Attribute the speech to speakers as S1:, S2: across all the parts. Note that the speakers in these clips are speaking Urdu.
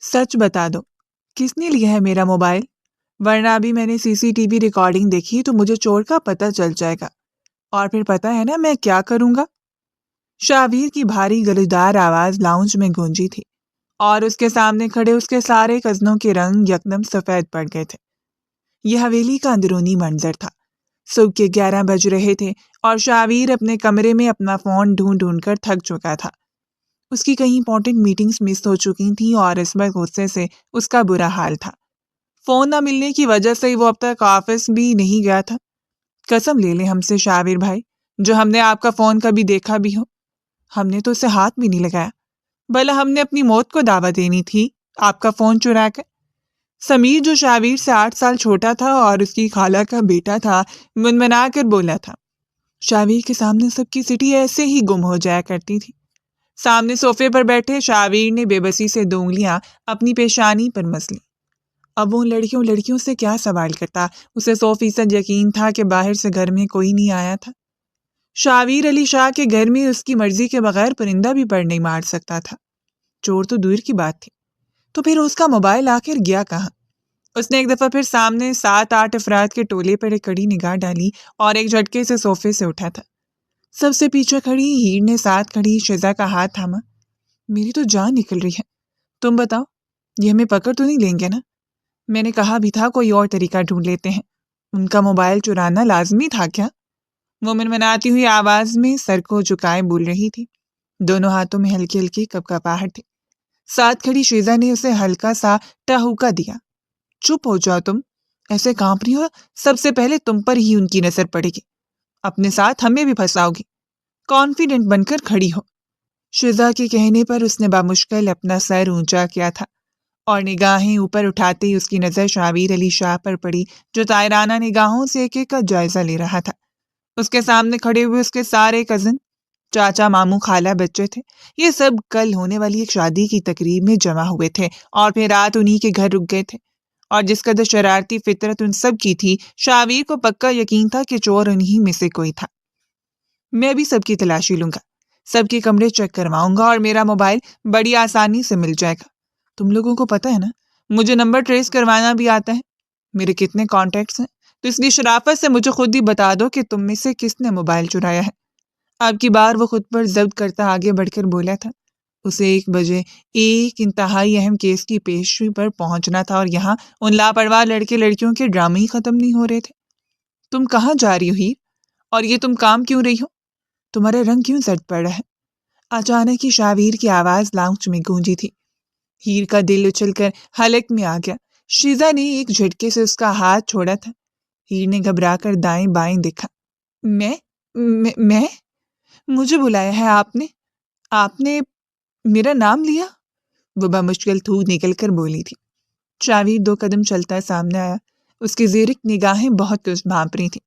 S1: سچ بتا دو، کس نے لیا ہے میرا موبائل؟ ورنہ ابھی میں نے CCTV ریکارڈنگ دیکھی تو مجھے چور کا پتہ چل جائے گا، اور پھر پتہ ہے نا میں کیا کروں گا؟ شاویر کی بھاری گلودار آواز لاؤنج میں گونجی تھی، اور اس کے سامنے کھڑے اس کے سارے کزنوں کے رنگ یکدم سفید پڑ گئے تھے۔ یہ حویلی کا اندرونی منظر تھا۔ صبح کے 11 بج رہے تھے اور شاویر اپنے کمرے میں اپنا فون ڈھونڈ ڈھونڈ کر تھک چکا تھا۔ اس کی کئی امپورٹنٹ میٹنگز مس ہو چکی تھیں اور اس وقت غصے سے اس کا برا حال تھا۔ فون نہ ملنے کی وجہ سے وہ اب تک آفس بھی نہیں گیا تھا۔ قسم لے لیں ہم سے شاویر بھائی، جو ہم نے آپ کا فون کبھی دیکھا بھی ہو۔ ہم نے تو اسے ہاتھ بھی نہیں لگایا، بھلا ہم نے اپنی موت کو دعوت دینی تھی آپ کا فون چرا کر؟ سمیر جو شاویر سے 8 سال چھوٹا تھا اور اس کی خالہ کا بیٹا تھا، منمنا کر بولا تھا۔ شاویر کے سامنے سب کی سٹی ایسے ہی گم ہو جایا کرتی تھی۔ سامنے صوفے پر بیٹھے شاویر نے بے بسی سے 2 انگلیاں اپنی پیشانی پر مس لیں۔ اب وہ لڑکیوں سے کیا سوال کرتا؟ اسے 100% یقین تھا کہ باہر سے گھر میں کوئی نہیں آیا تھا۔ شاویر علی شاہ کے گھر میں اس کی مرضی کے بغیر پرندہ بھی پر نہیں مار سکتا تھا۔ چور تو دور کی بات تھی، تو پھر اس کا موبائل آخر گیا کہاں؟ اس نے ایک دفعہ پھر سامنے 7-8 افراد کے ٹولے پر ایک کڑی نگاہ ڈالی اور ایک جھٹکے سے صوفے سے اٹھا تھا۔ سب سے پیچھے کھڑی ہیر نے ساتھ کھڑی شزا کا ہاتھ تھاما۔ میری تو جان نکل رہی ہے، تم بتاؤ یہ ہمیں پکڑ تو نہیں لیں گے نا؟ میں نے کہا بھی تھا کوئی اور طریقہ ڈھونڈ لیتے ہیں، ان کا موبائل چرانا لازمی تھا کیا؟ وہ منمناتی ہوئی آواز میں سر کو جھکائے بول رہی تھی۔ دونوں ہاتھوں میں ہلکی ہلکی کپکپاہٹ تھی۔ ساتھ کھڑی شیزا نے اسے ہلکا سا ٹہوکا دیا۔ چپ ہو جاؤ تم، ایسے کانپ رہی ہو، سب سے پہلے تم پر ہی ان کی نظر پڑے گی، اپنے ساتھ ہمیں بھی پھنساؤ گی، کانفیڈنٹ بن کر کھڑی ہو۔ شیزا کے کہنے پر اس نے بامشکل اپنا سر اونچا کیا تھا اور نگاہیں اوپر اٹھاتے ہی اس کی نظر شاویر علی شاہ پر پڑی، جو طائرانہ نگاہوں سے ایک ایک کا جائزہ لے رہا تھا۔ اس کے سامنے کھڑے ہوئے اس کے سارے کزن، چاچا، ماموں، خالہ، بچے تھے۔ یہ سب کل ہونے والی ایک شادی کی تقریب میں جمع ہوئے تھے اور پھر رات انہی کے گھر رک گئے تھے، اور جس قدر شرارتی فطرت ان سب کی تھی، شاویر کو پکا یقین تھا کہ چور انہی میں سے کوئی تھا۔ میں بھی سب کی تلاشی لوں گا، سب کے کمرے چیک کرواؤں گا اور میرا موبائل بڑی آسانی سے مل جائے گا۔ تم لوگوں کو پتہ ہے نا مجھے نمبر ٹریس کروانا بھی آتا ہے، میرے کتنے کانٹیکٹس ہیں، تو اس لیے شرافت سے مجھے خود ہی بتا دو کہ تم میں سے کس نے موبائل چرایا ہے۔ اب کی بار وہ خود پر ضبط کرتا آگے بڑھ کر بولا تھا۔ اسے 1 بجے ایک انتہائی اہم کیس کی پیشی پر پہنچنا تھا اور یہاں ان لاپرواہ لڑکے لڑکیوں کے ڈرامے ہی ختم نہیں ہو رہے تھے۔ تم کہاں جا رہی ہو ہیر؟ اور یہ تم کام کیوں رہی ہو؟ تمہارا رنگ کیوں زرد پڑ رہا ہے؟ اچانک ہی شاویر کی آواز لاؤنج میں گونجی تھی۔ ہیر کا دل اچھل کر حلق میں آ گیا۔ شیزا نے ایک جھٹکے سے اس کا ہاتھ چھوڑا تھا۔ ہیر نے گھبرا کر دائیں بائیں دیکھا۔ میں مجھے بلایا ہے آپ نے میرا نام لیا؟ وہ بمشکل تھوک نکل کر بولی تھی۔ شاویر 2 قدم چلتا سامنے آیا۔ اس کی زیرک نگاہیں بہت کچھ بھانپ رہی تھیں۔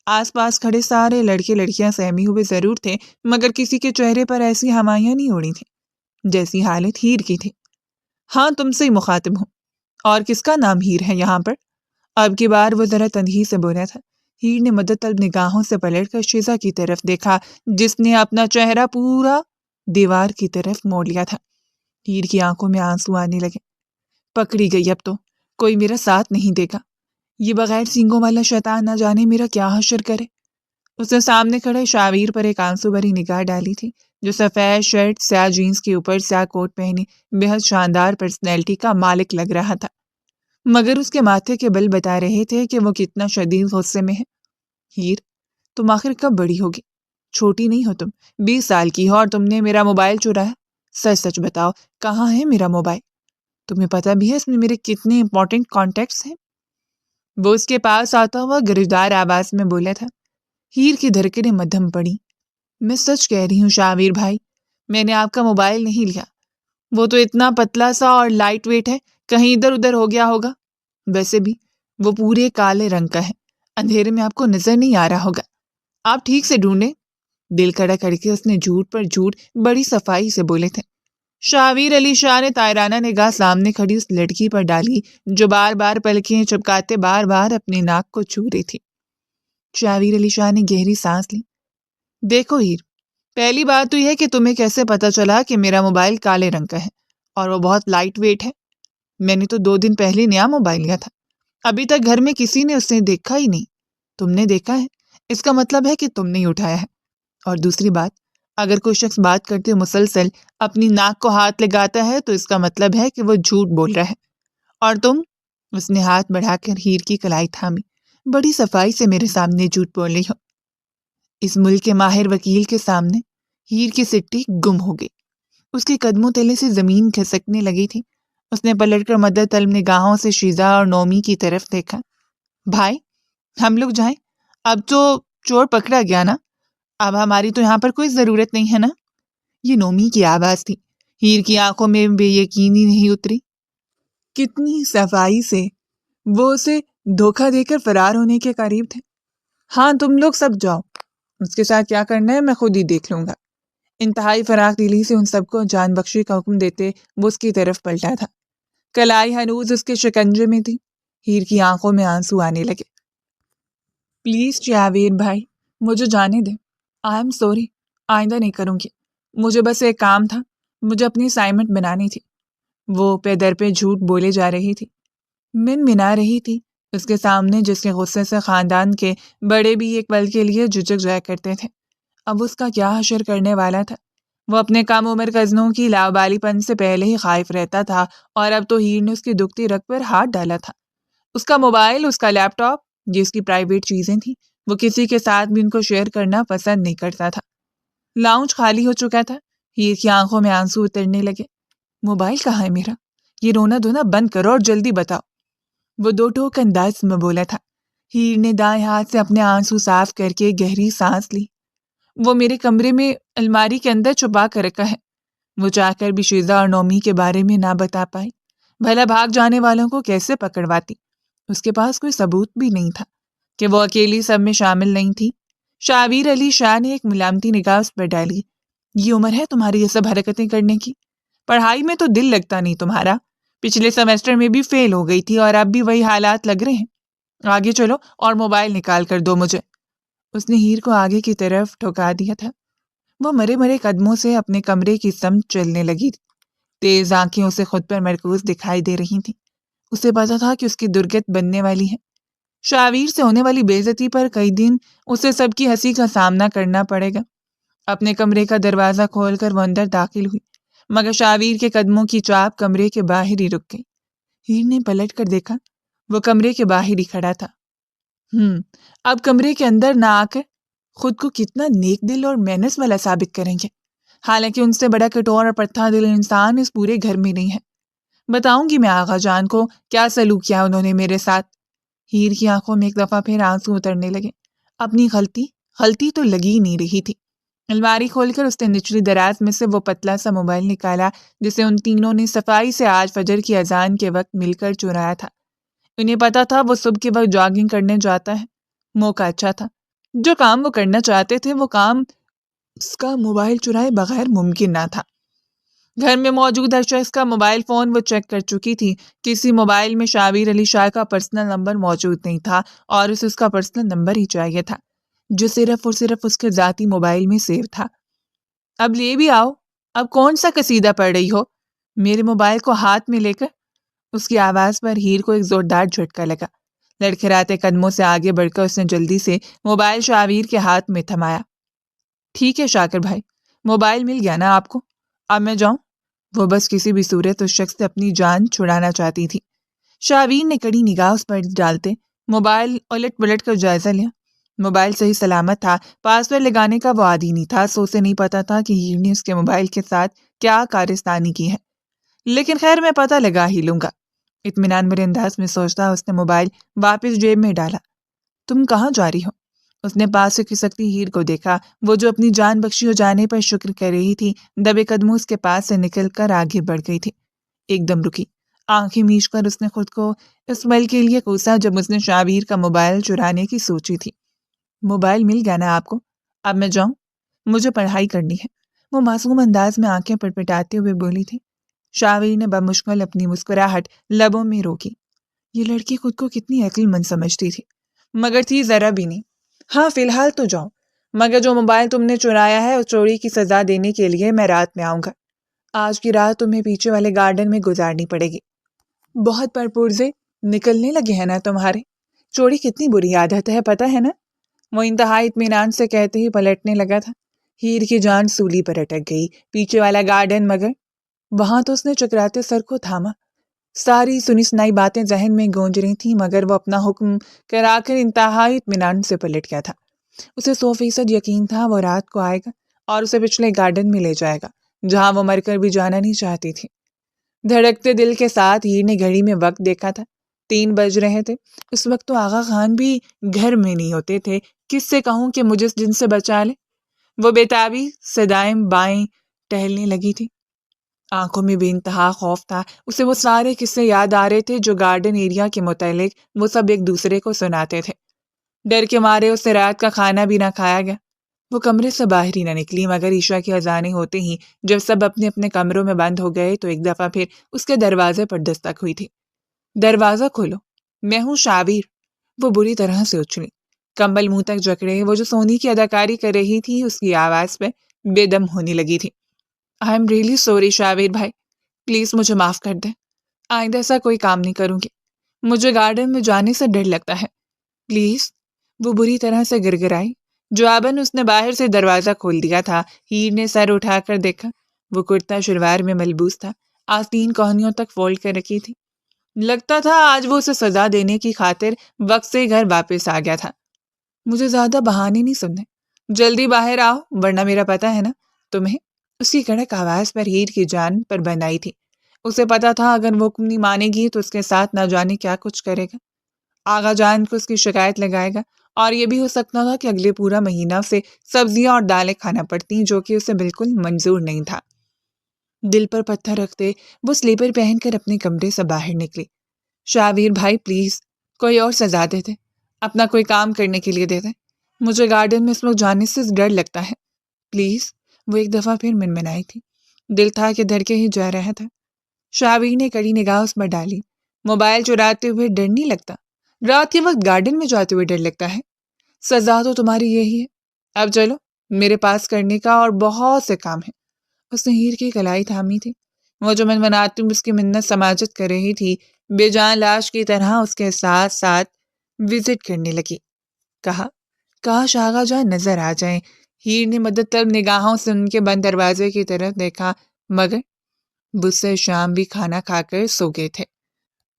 S1: آس پاس کھڑے سارے لڑکے لڑکیاں سہمی ہوئے ضرور تھے، مگر کسی کے چہرے پر ایسی ہمایاں نہیں اڑی تھیں جیسی حالت ہیر کی تھی۔ ہاں تم سے ہی مخاطب ہوں، اور کس کا نام ہیر ہے یہاں پر؟ اب کی بار وہ ذرا تندہی سے بولا تھا۔ ہیر نے مدد طلب نگاہوں سے پلٹ کر شیزا کی طرف دیکھا، جس نے اپنا چہرہ پورا دیوار کی طرف موڑ لیا تھا۔ ہیر کی آنکھوں میں آنسو آنے لگے۔ پکڑی گئی، اب تو کوئی میرا ساتھ نہیں دے گا، یہ بغیر سینگوں والا شیطان نہ جانے میرا کیا حشر کرے۔ اس نے سامنے کھڑے شاویر پر ایک آنسو بھری نگاہ ڈالی تھی، جو سفید شرٹ، سیاہ جینز کے اوپر سیاہ کوٹ پہنے بے حد شاندار پرسنالٹی کا مالک لگ رہا تھا، مگر اس کے ماتھے کے بل بتا رہے تھے کہ وہ کتنا شدید غصے میں ہے۔ ہیر، تم آخر کب بڑی ہوگی؟ چھوٹی نہیں ہو تم، 20 سال کی ہو اور تم نے میرا موبائل چرایا۔ سچ سچ بتاؤ کہاں ہے میرا موبائل؟ تمہیں پتہ بھی ہے اس میں میرے کتنے امپورٹنٹ کانٹیکٹس ہیں؟ وہ اس کے پاس آتا ہوا گرجدار آواز میں بولا تھا۔ ہیر کی دھڑکنیں مدھم پڑی۔ میں سچ کہہ رہی ہوں شاویر بھائی، میں نے آپ کا موبائل نہیں لیا، وہ تو اتنا پتلا سا اور لائٹ ویٹ ہے، کہیں ادھر ادھر ہو گیا ہوگا، ویسے بھی وہ پورے کالے رنگ کا ہے، اندھیرے میں آپ کو نظر نہیں آ رہا ہوگا، آپ ٹھیک سے ڈھونڈیں۔ دل کڑا کر کے اس نے جھوٹ پر جھوٹ بڑی صفائی سے بولے تھے۔ شاویر علی شاہ نے طائرانہ نگاہ سامنے کھڑی اس لڑکی پر ڈالی، جو بار بار پلکیں چپکاتے بار بار اپنی ناک کو چھو رہی تھی۔ شاویر علی شاہ نے گہری سانس لی۔ دیکھو ہیر، پہلی بات تو یہ ہے کہ تمہیں کیسے پتا چلا کہ میرا موبائل کالے رنگ کا ہے اور وہ بہت لائٹ ویٹ ہے؟ میں نے تو 2 دن پہلے نیا موبائل لیا تھا، ابھی تک گھر میں کسی نے اسے دیکھا ہی نہیں۔ تم نے دیکھا ہے، اس کا مطلب ہے کہ تم نے اٹھایا ہے۔ اور دوسری بات، اگر کوئی شخص بات کرتے مسلسل اپنی ناک کو ہاتھ لگاتا ہے تو اس کا مطلب ہے کہ وہ جھوٹ بول رہا ہے۔ اور تم، اس نے ہاتھ بڑھا کر ہیر کی کلائی تھامی، بڑی صفائی سے میرے سامنے جھوٹ بول رہی ہو۔ اس ملک کے ماہر وکیل کے سامنے ہیر کی سٹی گم ہو گئی۔ اس کے قدموں تلے سے زمین کھسکنے لگی تھی۔ اس نے پلٹ کر مدد طلب نگاہوں سے شیزا اور نومی کی طرف دیکھا۔ بھائی، ہم لوگ جائیں؟ اب تو چور پکڑا گیا نا، اب ہماری تو یہاں پر کوئی ضرورت نہیں ہے نا؟ یہ نومی کی آواز تھی۔ ہیر کی آنکھوں میں بے یقینی نہیں اتری۔ کتنی صفائی سے وہ اسے دھوکہ دے کر فرار ہونے کے قریب تھے۔ ہاں، تم لوگ سب جاؤ، اس کے ساتھ کیا کرنا ہے میں خود ہی دیکھ لوں گا۔ انتہائی فراخ دلی سے ان سب کو جان بخشی کا حکم دیتے وہ اس کی طرف پلٹا تھا۔ کلائی ہنوز اس کے شکنجے میں تھی۔ ہیر کی آنکھوں میں آنسو آنے لگے۔ پلیز جاوید بھائی، مجھے جانے دیں۔ آئی ایم سوری، آئندہ نہیں کروں گی۔ مجھے بس ایک کام تھا، مجھے اپنی اسائنمنٹ بنانی تھی۔ وہ پے در پہ جھوٹ بولے جا رہی تھی، منا رہی تھی اس کے سامنے جس کے غصے سے خاندان کے بڑے بھی ایک پل کے لیے جھجک جایا کرتے تھے۔ اب اس کا کیا حشر کرنے والا تھا؟ وہ اپنے کم عمر کزنوں کی لاوبالی پن سے پہلے ہی خائف رہتا تھا، اور اب تو ہیر نے اس کی دکھتی رگ پر ہاتھ ڈالا تھا۔ اس کا موبائل، اس کا لیپ ٹاپ، یہ اس کی پرائیویٹ چیزیں تھیں۔ وہ کسی کے ساتھ بھی ان کو شیئر کرنا پسند نہیں کرتا تھا۔ لاؤنج خالی ہو چکا تھا۔ ہیر کی آنکھوں میں آنسو اترنے لگے۔ موبائل کہاں ہے میرا؟ یہ رونا دھونا بند کرو اور جلدی بتاؤ، وہ 2 ٹوک انداز میں بولا تھا۔ ہیر نے دائیں ہاتھ سے اپنے آنسو صاف کر کے گہری سانس لی۔ وہ میرے کمرے میں الماری کے اندر چھپا کر رکھا ہے۔ وہ چاہ کر بھی شیزا اور نومی کے بارے میں نہ بتا پائی۔ بھلا بھاگ جانے والوں کو کیسے پکڑواتی؟ اس کے پاس کوئی ثبوت بھی نہیں تھا کہ وہ اکیلی سب میں شامل نہیں تھی۔ شاویر علی شاہ نے ایک ملامتی نگاہ اس پر ڈالی۔ یہ عمر ہے تمہاری یہ سب حرکتیں کرنے کی؟ پڑھائی میں تو دل لگتا نہیں تمہارا۔ پچھلے سیمسٹر میں بھی فیل ہو گئی تھی اور اب بھی وہی حالات لگ رہے ہیں۔ آگے چلو اور موبائل نکال کر دو مجھے۔ اس نے ہیر کو آگے کی طرف ٹھکا دیا تھا۔ وہ مرے مرے قدموں سے اپنے کمرے کی سمت چلنے لگی تھی۔ تیز آنکھیں اسے خود پر مرکوز دکھائی دے رہی تھیں۔ اسے پتا تھا کہ اس کی درگت بننے والی ہے۔ شاویر سے ہونے والی بے عزتی پر کئی دن اسے سب کی ہنسی کا سامنا کرنا پڑے گا۔ اپنے کمرے کا دروازہ کھول کر وہ اندر داخل ہوئی، مگر شاویر کے قدموں کی چاپ کمرے کے باہر ہی رک گئی۔ ہیر نے پلٹ کر دیکھا، وہ کمرے کے باہر ہی کھڑا تھا۔ اب کمرے کے اندر نہ آ کر خود کو کتنا نیک دل اور مینرز والا ثابت کریں گے، حالانکہ ان سے بڑا کٹور اور پتھا دل انسان اس پورے گھر میں نہیں ہے۔ بتاؤں گی میں آغا جان کو کیا سلوک کیا انہوں نے میرے ساتھ۔ ہیر کی آنکھوں میں ایک دفعہ پھر آنسو اترنے لگے۔ اپنی غلطی تو لگی ہی نہیں رہی تھی۔ الماری کھول کر اس نے نچلی دراز میں سے وہ پتلا سا موبائل نکالا جسے ان تینوں نے صفائی سے آج فجر کی اذان کے وقت مل کر چرایا تھا۔ انہیں پتا تھا وہ صبح کے وقت جاگنگ کرنے جاتا ہے۔ موقع اچھا تھا، جو کام وہ کرنا چاہتے تھے وہ کام اس کا موبائل چرائے بغیر ممکن نہ تھا۔ گھر میں موجود ہر شخص کا موبائل فون وہ چیک کر چکی تھی۔ کسی موبائل میں شاویر علی شاہ کا پرسنل نمبر موجود نہیں تھا اور اسے اس کا پرسنل نمبر ہی چاہیے تھا جو صرف اور صرف اس کے ذاتی موبائل میں سیو تھا۔ اب لے بھی آؤ، اب کون سا قصیدہ پڑھ رہی ہو؟ میرے موبائل کو ہاتھ میں لے کر۔ اس کی آواز پر ہیر کو ایک زوردار جھٹکا لگا۔ لڑکھڑاتے قدموں سے آگے بڑھ کر اس نے جلدی سے موبائل شاویر کے ہاتھ میں تھمایا۔ ٹھیک ہے شاکر بھائی، موبائل مل گیا نا آپ کو؟ اب میں جاؤں؟ وہ بس کسی بھی صورت اس شخص سے اپنی جان چھڑانا چاہتی تھی۔ شاویر نے کڑی نگاہ اس پر ڈالتے موبائل الٹ پلٹ کر جائزہ لیا۔ موبائل صحیح سلامت تھا، پاسورڈ لگانے کا وہ عادی نہیں تھا، سو اسے نہیں پتا تھا کہ ہیر نے اس کے موبائل کے ساتھ کیا کارستانی کی ہے، لیکن خیر میں پتہ لگا ہی لوں گا۔ اطمینان بھرے انداز میں سوچتا اس نے موبائل واپس جیب میں ڈالا۔ تم کہاں جا رہی ہو؟ اس نے پاس سے کھسکتی ہیر کو دیکھا، وہ جو اپنی جان بخشی ہو جانے پر شکر کر رہی تھی، دبے قدموں اس کے پاس سے نکل کر آگے بڑھ گئی تھی۔ ایک دم رکی، آنکھیں میچ کر اس نے خود کو اس پل کے لیے کوسا جب اس نے شاویر کا موبائل چرانے کی سوچی تھی۔ موبائل مل گیا نا آپ کو؟ اب میں جاؤں؟ مجھے پڑھائی کرنی ہے، وہ معصوم انداز میں آنکھیں پٹپٹاتے ہوئے بولی تھی۔ شاویر نے بمشکل اپنی مسکراہٹ لبوں میں روکی۔ یہ لڑکی خود کو کتنی عقل مند سمجھتی تھی، مگر تھی ذرا بھی نہیں۔ ہاں فی الحال تو جاؤ، مگر جو موبائل تم نے چرایا ہے اس چوری کی سزا دینے کے لیے میں رات میں آؤں گا۔ آج کی رات تمہیں پیچھے والے گارڈن میں گزارنی پڑے گی۔ بہت پرپرزے نکلنے لگے ہیں نا تمہارے؟ چوری کتنی بری عادت ہے پتہ ہے نا؟ وہ انتہائی اطمینان سے کہتے ہی پلٹنے لگا تھا۔ ہیر کی جان سولی پر اٹک گئی۔ پیچھے والا گارڈن مگر وہاں تو اس نے چکراتے سر کو تھاما۔ ساری سنی سنائی باتیں ذہن میں گونج رہی تھیں مگر وہ اپنا حکم کرا کر انتہائی اطمینان سے پلٹ گیا تھا۔ اسے 100% یقین تھا وہ رات کو آئے گا اور اسے پچھلے گارڈن میں لے جائے گا جہاں وہ مر کر بھی جانا نہیں چاہتی تھی۔ دھڑکتے دل کے ساتھ ہیر نے گھڑی میں وقت دیکھا تھا۔ 3 بج رہے تھے۔ اس وقت تو آغا خان بھی گھر میں نہیں ہوتے تھے۔ کس سے کہوں کہ مجھے اس جن سے بچا لے؟ وہ بےتابی سے دائیں بائیں ٹہلنے لگی تھی۔ آنکھوں میں بے انتہا خوف تھا۔ اسے وہ سارے قصے یاد آ رہے تھے جو گارڈن ایریا کے متعلق وہ سب ایک دوسرے کو سناتے تھے۔ ڈر کے مارے اسے رات کا کھانا بھی نہ کھایا گیا۔ وہ کمرے سے باہر ہی نہ نکلی مگر عشاء کی اذانیں ہوتے ہی جب سب اپنے اپنے کمروں میں بند ہو گئے تو ایک دفعہ پھر اس کے دروازے پر دستک ہوئی تھی۔ دروازہ کھولو، میں ہوں شابیر۔ وہ بری طرح سے اچھلی۔ کمبل منہ تک جکڑے وہ جو سونی کی اداکاری کر رہی تھی اس کی آواز پہ بے دم ہونے لگی تھی۔ I am really sorry Shabbir بھائی، پلیز مجھے معاف کر دیں۔ آئندہ ایسا کوئی کام نہیں کروں گی۔ مجھے گارڈن میں جانے سے ڈر لگتا ہے، پلیز۔ وہ بری طرح سے گرگرائی۔ جواباً اس نے باہر سے دروازہ کھول دیا تھا۔ ہیر نے سر اٹھا کر دیکھا۔ وہ کرتا شلوار میں ملبوس تھا، آستین کوہنیوں تک فولڈ کر رکھی تھی۔ لگتا تھا آج وہ اسے سزا دینے کی خاطر وقت سے گھر واپس آ گیا تھا۔ مجھے زیادہ بہانے نہیں سننے، جلدی باہر آؤ ورنہ میرا پتہ ہے نا تمہیں۔ اس کی کڑک آواز پر ہیر کی جان پر بن آئی تھی۔ اسے پتا تھا اگر وہ حکم نہیں مانے گی تو اس کے ساتھ نہ جانے کیا کچھ کرے گا۔ آغا جان کو اس کی شکایت لگائے گا اور یہ بھی ہو سکتا تھا کہ اگلے پورا مہینہ اسے سبزیاں اور دالیں کھانا پڑتی جو کہ اسے بالکل منظور نہیں تھا۔ دل پر پتھر رکھتے وہ سلیپر پہن کر اپنے کمرے سے باہر نکلی۔ شابیر بھائی پلیز کوئی اور سزا دے دے، اپنا کوئی کام کرنے کے لیے دے دے۔ مجھے گارڈن میں اس وقت جانے سے ڈر لگتا ہے، پلیز۔ وہ ایک دفعہ پھر منمنائی تھی۔ دل تھا کہ دھڑکے ہی جا رہا تھا۔ شابیر نے کڑی نگاہ اس پر ڈالی۔ موبائل چراتے ہوئے ڈر نہیں لگتا؟ رات کے وقت گارڈن میں جاتے ہوئے ڈر لگتا ہے؟ سزا تو تمہاری یہی ہے۔ اب چلو، میرے پاس کرنے کا اور بہت سے کام ہیں۔ اس نے ہیر کی کلائی تھامی تھی۔ وہ جو منمناتی اس کی منت سماجت کر رہی تھی بے جان لاش کی طرح اس کے ساتھ ساتھ وزٹ کرنے لگی۔ کہا کاش آغا جان نظر آ جائیں۔ ہیر نے مدد طلب نگاہوں سے ان کے بند دروازے کی طرف دیکھا مگر بس سے شام بھی کھانا کھا کر سو گئے تھے۔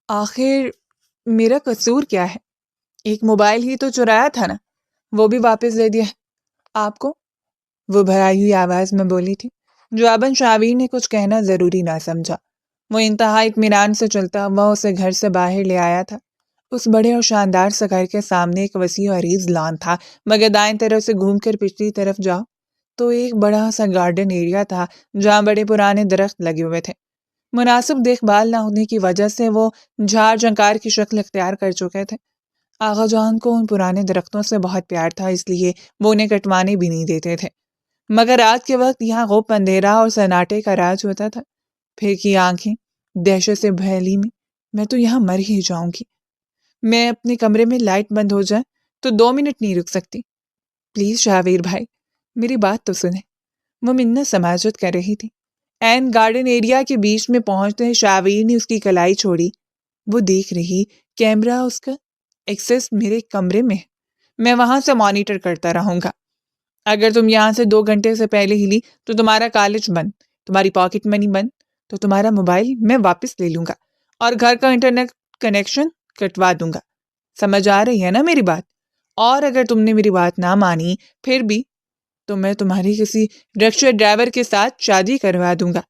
S1: آخر میرا قصور کیا ہے؟ ایک موبائل ہی تو چرایا تھا نا، وہ بھی واپس دے دیا آپ کو، وہ بھرائی ہوئی آواز میں بولی تھی۔ جواباً شابیر نے کچھ کہنا ضروری نہ سمجھا۔ وہ انتہائی اطمینان سے چلتا ہوا اسے گھر سے باہر لے آیا تھا۔ اس بڑے اور شاندار سے گھر کے سامنے ایک وسیع و عریض لان تھا مگر دائیں طرف سے گھوم کر پچھلی طرف جاؤ تو ایک بڑا سا گارڈن ایریا تھا جہاں بڑے پرانے درخت لگے ہوئے تھے۔ مناسب دیکھ بھال نہ ہونے کی وجہ سے وہ جھاڑ جھنکار کی شکل اختیار کر چکے تھے۔ آغا جان کو ان پرانے درختوں سے بہت پیار تھا اس لیے وہ انہیں کٹوانے بھی نہیں دیتے تھے مگر رات کے وقت یہاں غوپ اندھیرا اور سناٹے کا راج ہوتا تھا۔ پھر کی آنکھیں دہشت سے بھیلی میں تو یہاں مر ہی جاؤں گی۔ میں اپنے کمرے میں لائٹ بند ہو جائے تو 2 منٹ نہیں رک سکتی، پلیز شابیر بھائی میری بات تو سنیں۔ وہ منت سماجت کر رہی تھی۔ این گارڈن ایریا کے بیچ میں پہنچتے شابیر نے اس کی کلائی چھوڑی۔ وہ دیکھ رہی کیمرہ اس کا ایکسس میرے کمرے میں ہے، میں وہاں سے مانیٹر کرتا رہوں گا۔ اگر تم یہاں سے 2 گھنٹے سے پہلے ہلی تو تمہارا کالج بند، تمہاری پاکٹ منی بند، تو تمہارا موبائل میں واپس لے لوں گا اور گھر کا انٹرنیٹ کنیکشن کٹوا دوں گا۔ سمجھ آ رہی ہے نا میری بات؟ اور اگر تم نے میری بات نہ مانی پھر بھی تو میں تمہاری کسی رکشہ ڈرائیور کے ساتھ شادی کروا دوں گا،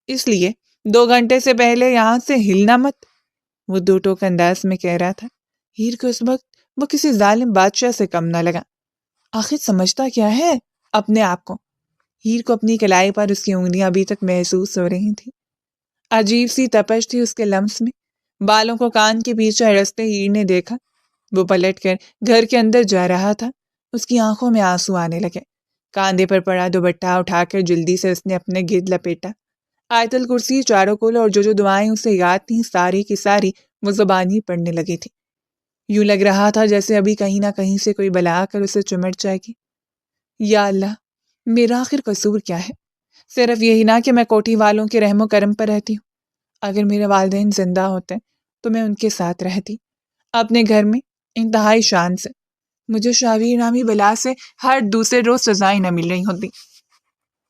S1: اس لیے 2 گھنٹے سے پہلے یہاں سے ہلنا مت۔ وہ 2 ٹوک انداز میں کہہ رہا تھا۔ ہیر کو اس وقت وہ کسی ظالم بادشاہ سے کم نہ لگا۔ آخر سمجھتا کیا ہے اپنے آپ کو؟ ہیر کو اپنی کلائی پر اس کی انگلیاں ابھی تک محسوس ہو رہی تھیں۔ عجیب سی تپش تھی اس کے لمس میں۔ بالوں کو کان کے پیچھے رستے ہیر نے دیکھا۔ وہ پلٹ کر گھر کے اندر جا رہا تھا۔ اس کی آنکھوں میں آنسو آنے لگے۔ کاندھے پر پڑا دوپٹہ اٹھا کر جلدی سے اس نے اپنے گرد لپیٹا۔ آیت الکرسی چاروں کل اور جو دعائیں اسے یاد تھیں ساری کی ساری وہ زبانی پڑھنے لگی تھی۔ یوں لگ رہا تھا جیسے ابھی کہیں نہ کہیں سے کوئی بلا آ کر اسے چمٹ جائے گی۔ یا اللہ، میرا آخر قصور کیا ہے؟ صرف یہی نہ کہ میں کوٹھی والوں کے رحم و کرم پر رہتی ہوں، اگر میرے والدین زندہ ہوتے تو میں ان کے ساتھ رہتی، اپنے گھر میں انتہائی شان سے۔ مجھے شاویر نامی بلا سے ہر دوسرے روز سزائیں نہ مل رہی ہوتی۔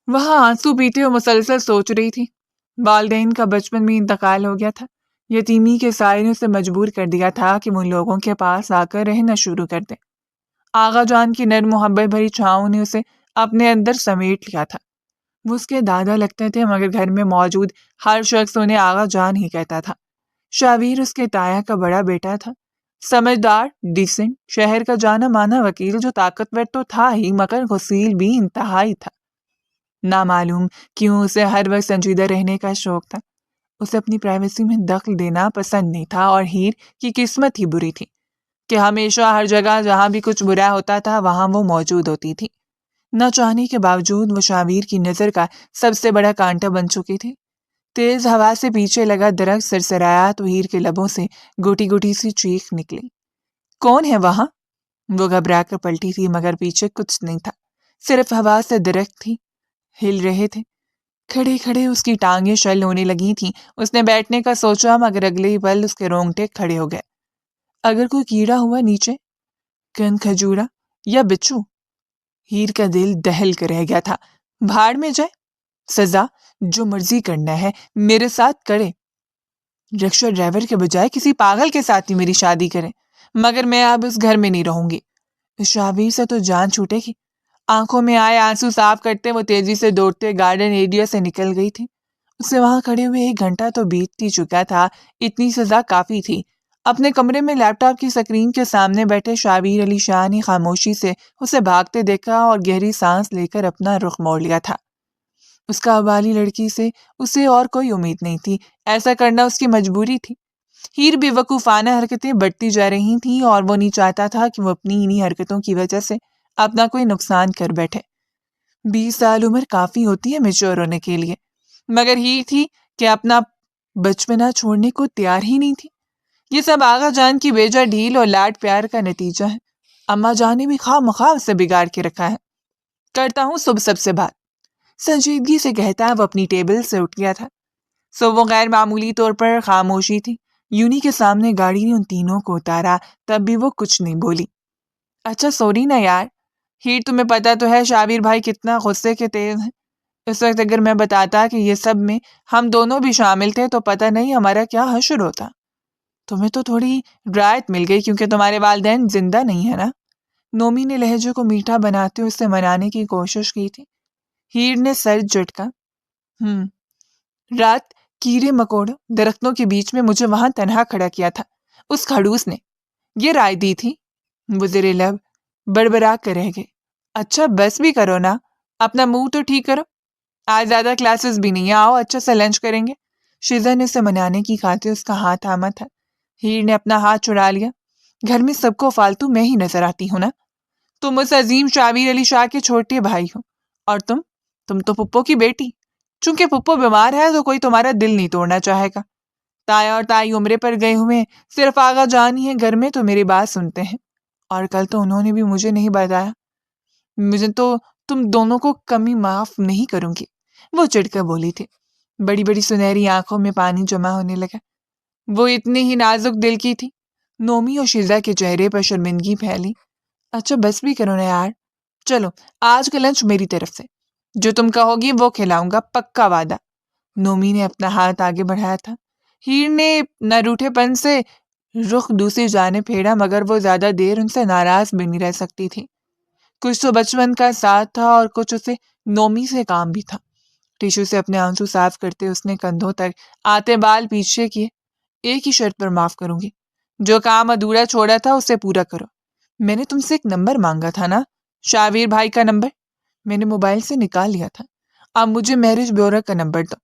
S1: وہاں آنسو پیتے ہوئے مسلسل سوچ رہی تھی۔ والدین کا بچپن میں انتقال ہو گیا تھا۔ یتیمی کے سائے نے اسے مجبور کر دیا تھا کہ وہ ان لوگوں کے پاس آ کر رہنا شروع کر دے۔ آغا جان کی نرم محبت بھری چھاؤں نے اسے اپنے اندر سمیٹ لیا تھا۔ وہ اس کے دادا لگتے تھے، مگر گھر میں موجود ہر شخص انہیں آغا جان ہی کہتا تھا۔ شاویر اس کے تایا کا بڑا بیٹا تھا، سمجھدار، ڈیسنٹ، شہر کا جانا مانا وکیل، جو طاقتور تو تھا ہی مگر غسیل بھی انتہائی تھا۔ نامعلوم کیوں اسے ہر وقت سنجیدہ رہنے کا شوق تھا۔ اسے اپنی پرائیویسی میں دخل دینا پسند نہیں تھا، اور ہیر کی قسمت ہی بری تھی کہ ہمیشہ ہر جگہ جہاں بھی کچھ برا ہوتا تھا وہاں وہ موجود ہوتی تھی۔ نہ چاہنے کے باوجود وہ شاویر کی نظر کا سب سے بڑا کانٹا بن چکی تھی۔ تیز ہوا سے پیچھے لگا درخت سرسرایا تو ہیر کے لبوں سے گوٹی گوٹی سی چیخ نکلی۔ کون ہے وہاں؟ وہ گھبرا کر پلٹی تھی، مگر پیچھے کچھ نہیں تھا، صرف ہوا سے درخت تھی، ہل رہے تھے۔ کھڑے کھڑے اس کی ٹانگیں شل ہونے لگی تھیں۔ اس نے بیٹھنے کا سوچا، مگر اگلے ہی پل اس کے رونگٹے کھڑے ہو گئے۔ اگر کوئی کیڑا ہوا نیچے، کن کھجورا یا بچھو؟ ہیر کا دل دہل کر رہ گیا تھا۔ بھاڑ میں جائے، سزا جو مرضی کرنا ہے میرے ساتھ کرے۔ رکشہ ڈرائیور کے بجائے کسی پاگل کے ساتھ ہی میری شادی کرے، مگر میں اب اس گھر میں نہیں رہوں گی۔ شاویر سے تو جان چھوٹے گی۔ آنکھوں میں آئے آنسو صاف کرتے وہ تیزی سے دوڑتے گارڈن ایریا سے نکل گئی تھی۔ اسے وہاں کھڑے ہوئے 1 گھنٹہ تو بیت ہی چکا تھا، اتنی سزا کافی تھی۔ اپنے کمرے میں لیپ ٹاپ کی سکرین کے سامنے بیٹھے شاویر علی شاہ نے خاموشی سے اسے بھاگتے دیکھا اور گہری سانس لے کر اپنا رخ موڑ لیا تھا۔ اس کا ابالی لڑکی سے اسے اور کوئی امید نہیں تھی، ایسا کرنا اس کی مجبوری تھی۔ ہیر بے وقوفانہ حرکتیں بڑھتی جا رہی تھیں اور وہ نہیں چاہتا تھا کہ وہ اپنی انہی حرکتوں کی وجہ سے اپنا کوئی نقصان کر بیٹھے۔ 20 سال عمر کافی ہوتی ہے میچور ہونے کے لیے، مگر ہیر تھی کہ اپنا بچپنا چھوڑنے کو تیار ہی نہیں تھی۔ یہ سب آغا جان کی بیجا ڈھیل اور لاڈ پیار کا نتیجہ ہے۔ اماں جان نے بھی خواہ مخواہ اسے بگاڑ کے رکھا ہے۔ کرتا ہوں صبح سب سے بات، سنجیدگی سے کہتا وہ اپنی ٹیبل سے اٹھ گیا تھا۔ وہ غیر معمولی طور پر خاموشی تھی۔ یونی کے سامنے گاڑی نے ان تینوں کو اتارا، تب بھی وہ کچھ نہیں بولی۔ اچھا سوری نا یار، ہیر تمہیں پتا تو ہے شاویر بھائی کتنا غصے کے تیز ہیں۔ اس وقت اگر میں بتاتا کہ یہ سب میں ہم دونوں بھی شامل تھے تو پتہ نہیں ہمارا کیا حشر ہوتا۔ تمہیں تو تھوڑی رعایت مل گئی کیونکہ تمہارے والدین زندہ نہیں ہے نا۔ نومی نے لہجے کو میٹھا بناتے ہوئے اسے منانے کی کوشش کی تھی۔ ہیر نے سر جھٹکا۔ رات کیڑے مکوڑوں درختوں کے بیچ میں مجھے وہاں تنہا کھڑا کیا تھا، اس کھڑوس نے یہ رائے دی تھی۔ وہ زیر لب بڑبڑا کر رہ گئے۔ اچھا بس بھی کرو نا، اپنا منہ تو ٹھیک کرو، آج زیادہ کلاسز بھی نہیں ہیں، آؤ اچھا سا لنچ کریں گے۔ شیزا نے اسے منانے کی خاطر اس کا ہاتھ تھاما تھا۔ ہیر نے اپنا ہاتھ چھڑا لیا۔ گھر میں سب کو فالتو میں ہی نظر آتی ہوں نا۔ تم اس عظیم شاویر علی شاہ کے چھوٹے بھائی ہو، اور تم تو پپو کی بیٹی۔ چونکہ پپو بیمار ہے تو کوئی تمہارا دل نہیں توڑنا چاہے گا۔ تایا اور تائی عمرے پر گئے ہوئے ہیں، صرف آغا جان ہی ہے گھر میں تو میری بات سنتے ہیں، اور کل تو انہوں نے بھی مجھے نہیں بتایا۔ مجھے تو تم دونوں کو کمی معاف نہیں کروں گی، وہ چڑھ کر بولی تھی۔ بڑی بڑی سنہری آنکھوں میں پانی جمع ہونے لگا۔ وہ اتنی ہی نازک دل کی تھی۔ نومی اور شیزا کے چہرے پر شرمندگی پھیلی۔ اچھا بس بھی کرو نا یار، چلو آج کا لنچ میری طرف سے، جو تم کہو گی وہ کھلاؤں گا، پکا وعدہ۔ نومی نے اپنا ہاتھ آگے بڑھایا تھا۔ ہیر نے نہ روٹھے پن سے رخ دوسری جانب پھیرا، مگر وہ زیادہ دیر ان سے ناراض بھی نہیں رہ سکتی تھی۔ کچھ تو بچپن کا ساتھ تھا اور کچھ اسے نومی سے کام بھی تھا۔ ٹیشو سے اپنے آنسو صاف کرتے اس نے کندھوں تک آتے بال پیچھے کیے۔ ایک ہی شرط پر معاف کروں گی، جو کام ادھورا چھوڑا تھا اسے پورا کرو۔ میں نے تم سے ایک نمبر مانگا تھا نا، شاویر بھائی کا نمبر، میں نے موبائل سے نکال لیا تھا، اب مجھے میرج بیورو کا نمبر دو۔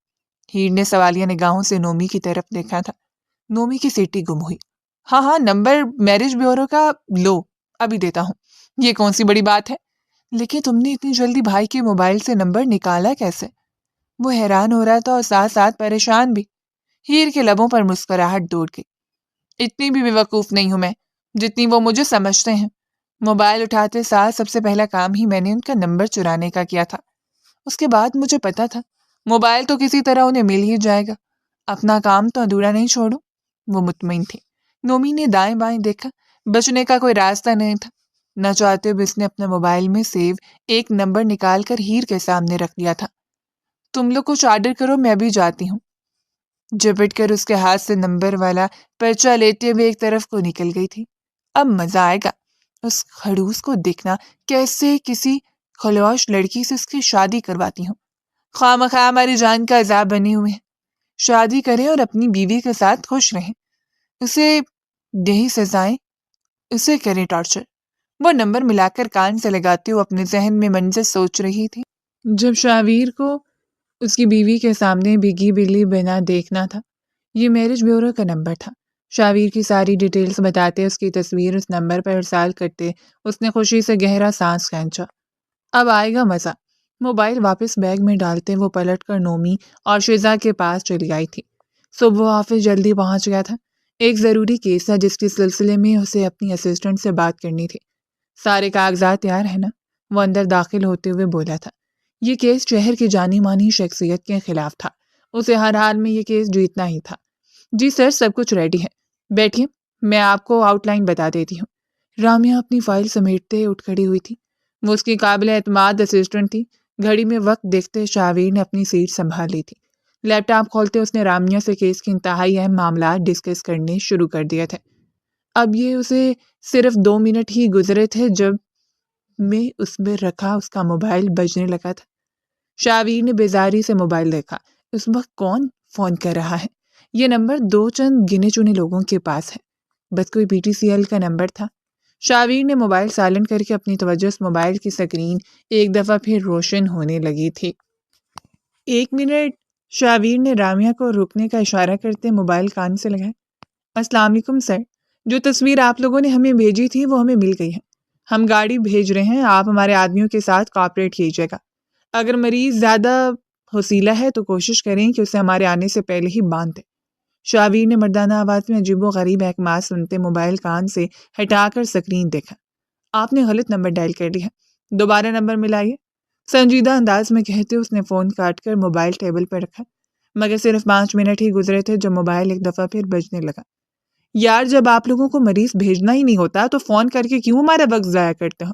S1: ہیر نے سوالیہ نگاہوں سے نومی کی طرف دیکھا تھا۔ نومی کی سیٹی گم ہوئی۔ ہاں نمبر میرج بیورو کا لو، ابھی دیتا ہوں، یہ کون سی بڑی بات ہے؟ لیکن تم نے اتنی جلدی بھائی کے موبائل سے نمبر نکالا کیسے؟ وہ حیران ہو رہا تھا اور ساتھ ساتھ پریشان بھی۔ ہیر کے لبوں پر مسکراہٹ دوڑ گئی۔ اتنی بھی بے وقوف نہیں ہوں میں جتنی وہ مجھے سمجھتے ہیں۔ موبائل اٹھاتے ساتھ سب سے پہلا کام ہی میں نے ان کا نمبر چرانے کا کیا تھا۔ اس کے بعد مجھے پتا تھا موبائل تو کسی طرح انہیں مل ہی جائے گا۔ اپنا کام تو ادھورا نہیں چھوڑوں۔ وہ مطمئن تھی۔ نومی نے دائیں بائیں دیکھا، بچنے کا کوئی راستہ نہیں تھا۔ نہ چاہتے ہوئے اس نے اپنے موبائل میں سیو ایک نمبر نکال کر ہیر کے سامنے رکھ دیا تھا۔ تم لوگ کچھ آرڈر کرو، میں بھی جاتی ہوں۔ جپٹ کر اس کے ہاتھ سے نمبر والا پرچہ لیتے ہوئے ایک طرف کو نکل گئی تھی۔ اب مزہ آئے گا اس خڑوس کو دیکھنا، کیسے کسی خلوش لڑکی سے اس کی شادی کرواتی ہوں۔ خواہ مخواہ ہماری جان کا عذاب بنے ہوئے ہیں۔ شادی کریں اور اپنی بیوی کے ساتھ خوش رہیں، اسے یہی سزائیں، اسے کریں ٹارچر۔ وہ نمبر ملا کر کان سے لگاتے ہوئے اپنے ذہن میں منظر سوچ رہی تھی۔ جب شاویر کو اس کی بیوی کے سامنے بھیگی بلی بنا دیکھنا تھا، یہ میرج بیورو کا نمبر تھا۔ شاویر کی ساری ڈیٹیلز بتاتے، اس کی تصویر اس نمبر پر ارسال کرتے، اس نے خوشی سے گہرا سانس کھینچا۔ اب آئے گا مزہ۔ موبائل واپس بیگ میں ڈالتے وہ پلٹ کر نومی اور شیزا کے پاس چلی آئی تھی۔ صبح آفس جلدی پہنچ گیا تھا۔ ایک ضروری کیس تھا جس کے سلسلے میں اسے اپنی اسسٹنٹ سے بات کرنی تھی۔ سارے کاغذات تیار ہیں نا؟ وہ اندر داخل ہوتے ہوئے بولا تھا۔ یہ کیس شہر کی جانی مانی شخصیت کے خلاف تھا، اسے ہر حال میں یہ کیس جیتنا ہی تھا۔ جی سر، سب کچھ ریڈی ہے، بیٹھیے، میں آپ کو آؤٹ لائن بتا دیتی ہوں۔ رامیہ اپنی فائل سمیٹتے اٹھ کھڑی ہوئی تھی۔ وہ اس کی قابل اعتماد اسسٹنٹ تھی۔ گھڑی میں وقت دیکھتے شاویر نے اپنی سیٹ سنبھال لی تھی۔ لیپ ٹاپ کھولتے اس نے رامیہ سے کیس کے انتہائی اہم معاملات ڈسکس کرنے شروع کر دیے تھے۔ اب یہ اسے صرف 2 منٹ ہی گزرے تھے جب میں اس میں رکھا اس کا موبائل بجنے لگا تھا۔ شاویر نے بیزاری سے موبائل دیکھا۔ اس وقت کون فون کر رہا ہے؟ یہ نمبر 2 چند گنے چنے لوگوں کے پاس ہے، بس کوئی PTCL کا نمبر تھا۔ شاویر نے موبائل سائلنٹ کر کے اپنی توجہ اس موبائل کی سکرین ایک دفعہ پھر روشن ہونے لگی تھی۔ 1 منٹ، شاویر نے رامیہ کو رکنے کا اشارہ کرتے موبائل کان سے لگایا۔ السلام علیکم سر، جو تصویر آپ لوگوں نے ہمیں بھیجی تھی وہ ہمیں مل گئی ہے۔ ہم گاڑی بھیج رہے ہیں، آپ ہمارے آدمیوں کے ساتھ کوآپریٹ کیجیے گا۔ اگر مریض زیادہ حوصلہ ہے تو کوشش کریں کہ اسے ہمارے آنے سے پہلے ہی باندھ دیں۔ شاویر نے مردانہ آواز میں عجیب و غریب احکامات سنتے موبائل کان سے ہٹا کر سکرین دیکھا۔ آپ نے غلط نمبر ڈائل کر لیا، دوبارہ نمبر ملائیے، سنجیدہ انداز میں کہتے اس نے فون کاٹ کر موبائل ٹیبل پر رکھا۔ مگر صرف 5 منٹ ہی گزرے تھے جب موبائل ایک دفعہ پھر بجنے لگا۔ یار، جب آپ لوگوں کو مریض بھیجنا ہی نہیں ہوتا تو فون کر کے کیوں ہمارا وقت ضائع کرتے ہو؟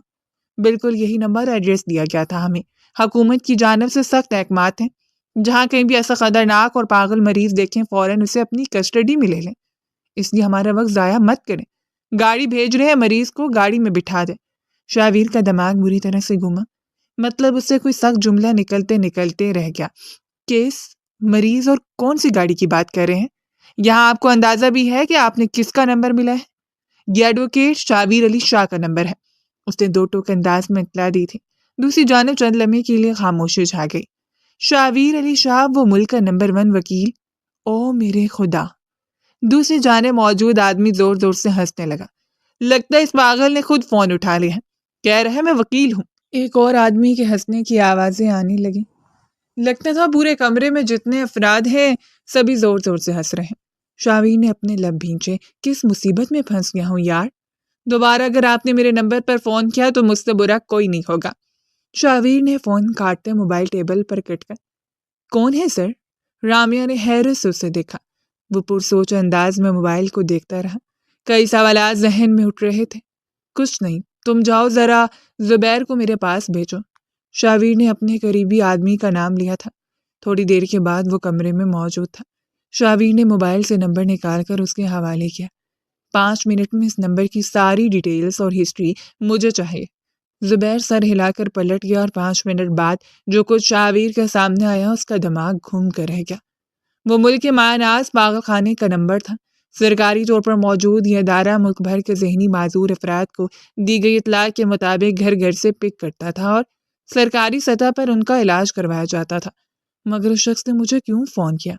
S1: بالکل یہی نمبر ایڈریس دیا گیا تھا ہمیں۔ حکومت کی جانب سے سخت احکامات ہیں، جہاں کہیں بھی ایسا خطرناک اور پاگل مریض دیکھیں فوراً اسے اپنی کسٹڈی میں لے لیں، اس لیے ہمارا وقت ضائع مت کریں۔ گاڑی بھیج رہے ہیں، مریض کو گاڑی میں بٹھا دیں۔ شاویر کا دماغ بری طرح سے گھوما، مطلب اس سے کوئی سخت جملہ نکلتے رہ گیا۔ کیس، مریض اور کون سی گاڑی کی بات کر رہے ہیں؟ یہاں آپ کو اندازہ بھی ہے کہ آپ نے کس کا نمبر ملا ہے؟ یہ ایڈوکیٹ شاویر علی شاہ کا نمبر ہے، اس نے 2 ٹوک انداز میں اطلاع دی تھی۔ دوسری جانب چند لمحے کے لیے خاموشی چھا گئی۔ شاویر علی شاہ، وہ ملک کا نمبر 1 وکیل؟ او میرے خدا! دوسری جانب موجود آدمی زور زور سے ہنسنے لگا۔ لگتا ہے اس پاگل نے خود فون اٹھا لیا ہے، کہہ رہا ہے میں وکیل ہوں۔ ایک اور آدمی کے ہنسنے کی آوازیں آنے لگیں۔ لگتا تھا پورے کمرے میں جتنے افراد ہیں سبھی زور زور سے ہنس رہے ہیں۔ شاویر نے اپنے لب بھینچے، کس مصیبت میں پھنس گیا ہوں یار؟ دوبارہ اگر آپ نے میرے نمبر پر فون کیا تو مجھ سے برا کوئی نہیں ہوگا۔ شاویر نے فون کاٹتے موبائل ٹیبل پر کٹ کر۔ کون ہے سر؟ رامیہ نے حیرت سے اسے دیکھا۔ وہ پرسوچ انداز میں موبائل کو دیکھتا رہا۔ کئی سوالات ذہن میں اٹھ رہے تھے۔ کچھ نہیں، تم جاؤ ذرا زبیر کو میرے پاس بھیجو۔ شاویر نے اپنے قریبی آدمی کا نام لیا تھا۔ تھوڑی دیر کے بعد وہ کمرے میں موجود تھا۔ شاویر نے موبائل سے نمبر نکال کر اس کے حوالے کیا۔ 5 منٹ میں اس نمبر کی ساری ڈیٹیلز اور ہسٹری مجھے چاہیے۔ زبیر سر ہلا کر پلٹ گیا اور 5 منٹ بعد جو کچھ شاویر کے سامنے آیا اس کا دماغ گھوم کر رہ گیا۔ وہ ملک کے مایہ ناز پاگل خانے کا نمبر تھا۔ سرکاری طور پر موجود یہ ادارہ ملک بھر کے ذہنی معذور افراد کو دی گئی اطلاع کے مطابق گھر گھر سے پک کرتا تھا اور سرکاری سطح پر ان کا علاج کروایا جاتا تھا۔ مگر اس شخص نے مجھے کیوں فون کیا؟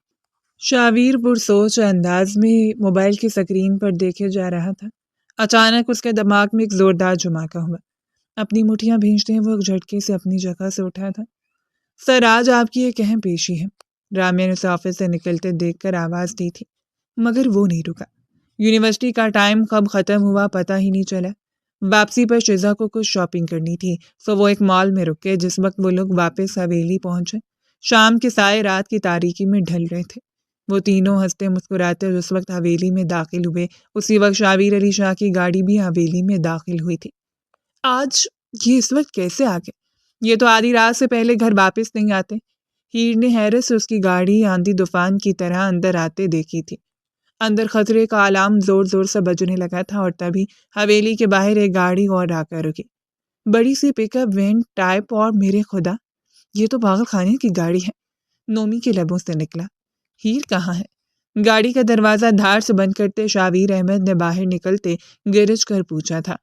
S1: شاویر پرسوچ انداز میں موبائل کی سکرین پر دیکھے جا رہا تھا۔ اچانک اس کے دماغ میں ایک زوردار جھماکا ہوا۔ اپنی مٹھیاں بھینچتے وہ ایک جھٹکے سے اپنی جگہ سے اٹھا تھا۔ سر، آج آپ کی ایک اہم پیشی ہے۔ رامیہ نے اسے آفس سے نکلتے دیکھ کر آواز دی تھی، مگر وہ نہیں رکا۔ یونیورسٹی کا ٹائم کب ختم ہوا پتہ ہی نہیں چلا۔ واپسی پر شیزا کو کچھ شاپنگ کرنی تھی تو وہ ایک مال میں رکے۔ جس وقت وہ لوگ واپس حویلی پہنچے، شام کے سائے رات کی تاریکی میں ڈھل رہے تھے۔ وہ تینوں ہنستے مسکراتے اس وقت حویلی میں داخل ہوئے۔ اسی وقت شاویر علی شاہ کی گاڑی بھی حویلی میں داخل ہوئی تھی۔ آج یہ اس وقت کیسے آ گئے؟ یہ تو آدھی رات سے پہلے گھر واپس نہیں آتے۔ ہیر نے حیرت سے اس کی گاڑی آندھی طوفان کی طرح اندر آتے دیکھی تھی۔ اندر خطرے کا الارم زور زور سے بجنے لگا تھا اور تبھی حویلی کے باہر ایک گاڑی اور آ کر رکی۔ بڑی سی پک اپ وین ٹائپ، اور میرے خدا یہ تو پاگل خانے کی گاڑی ہے، نومی کے لبوں سے نکلا۔ ہیر کہاں ہے؟ گاڑی کا دروازہ دھار سے بند کرتے شاویر احمد نے باہر نکلتے گرج کر پوچھا تھا۔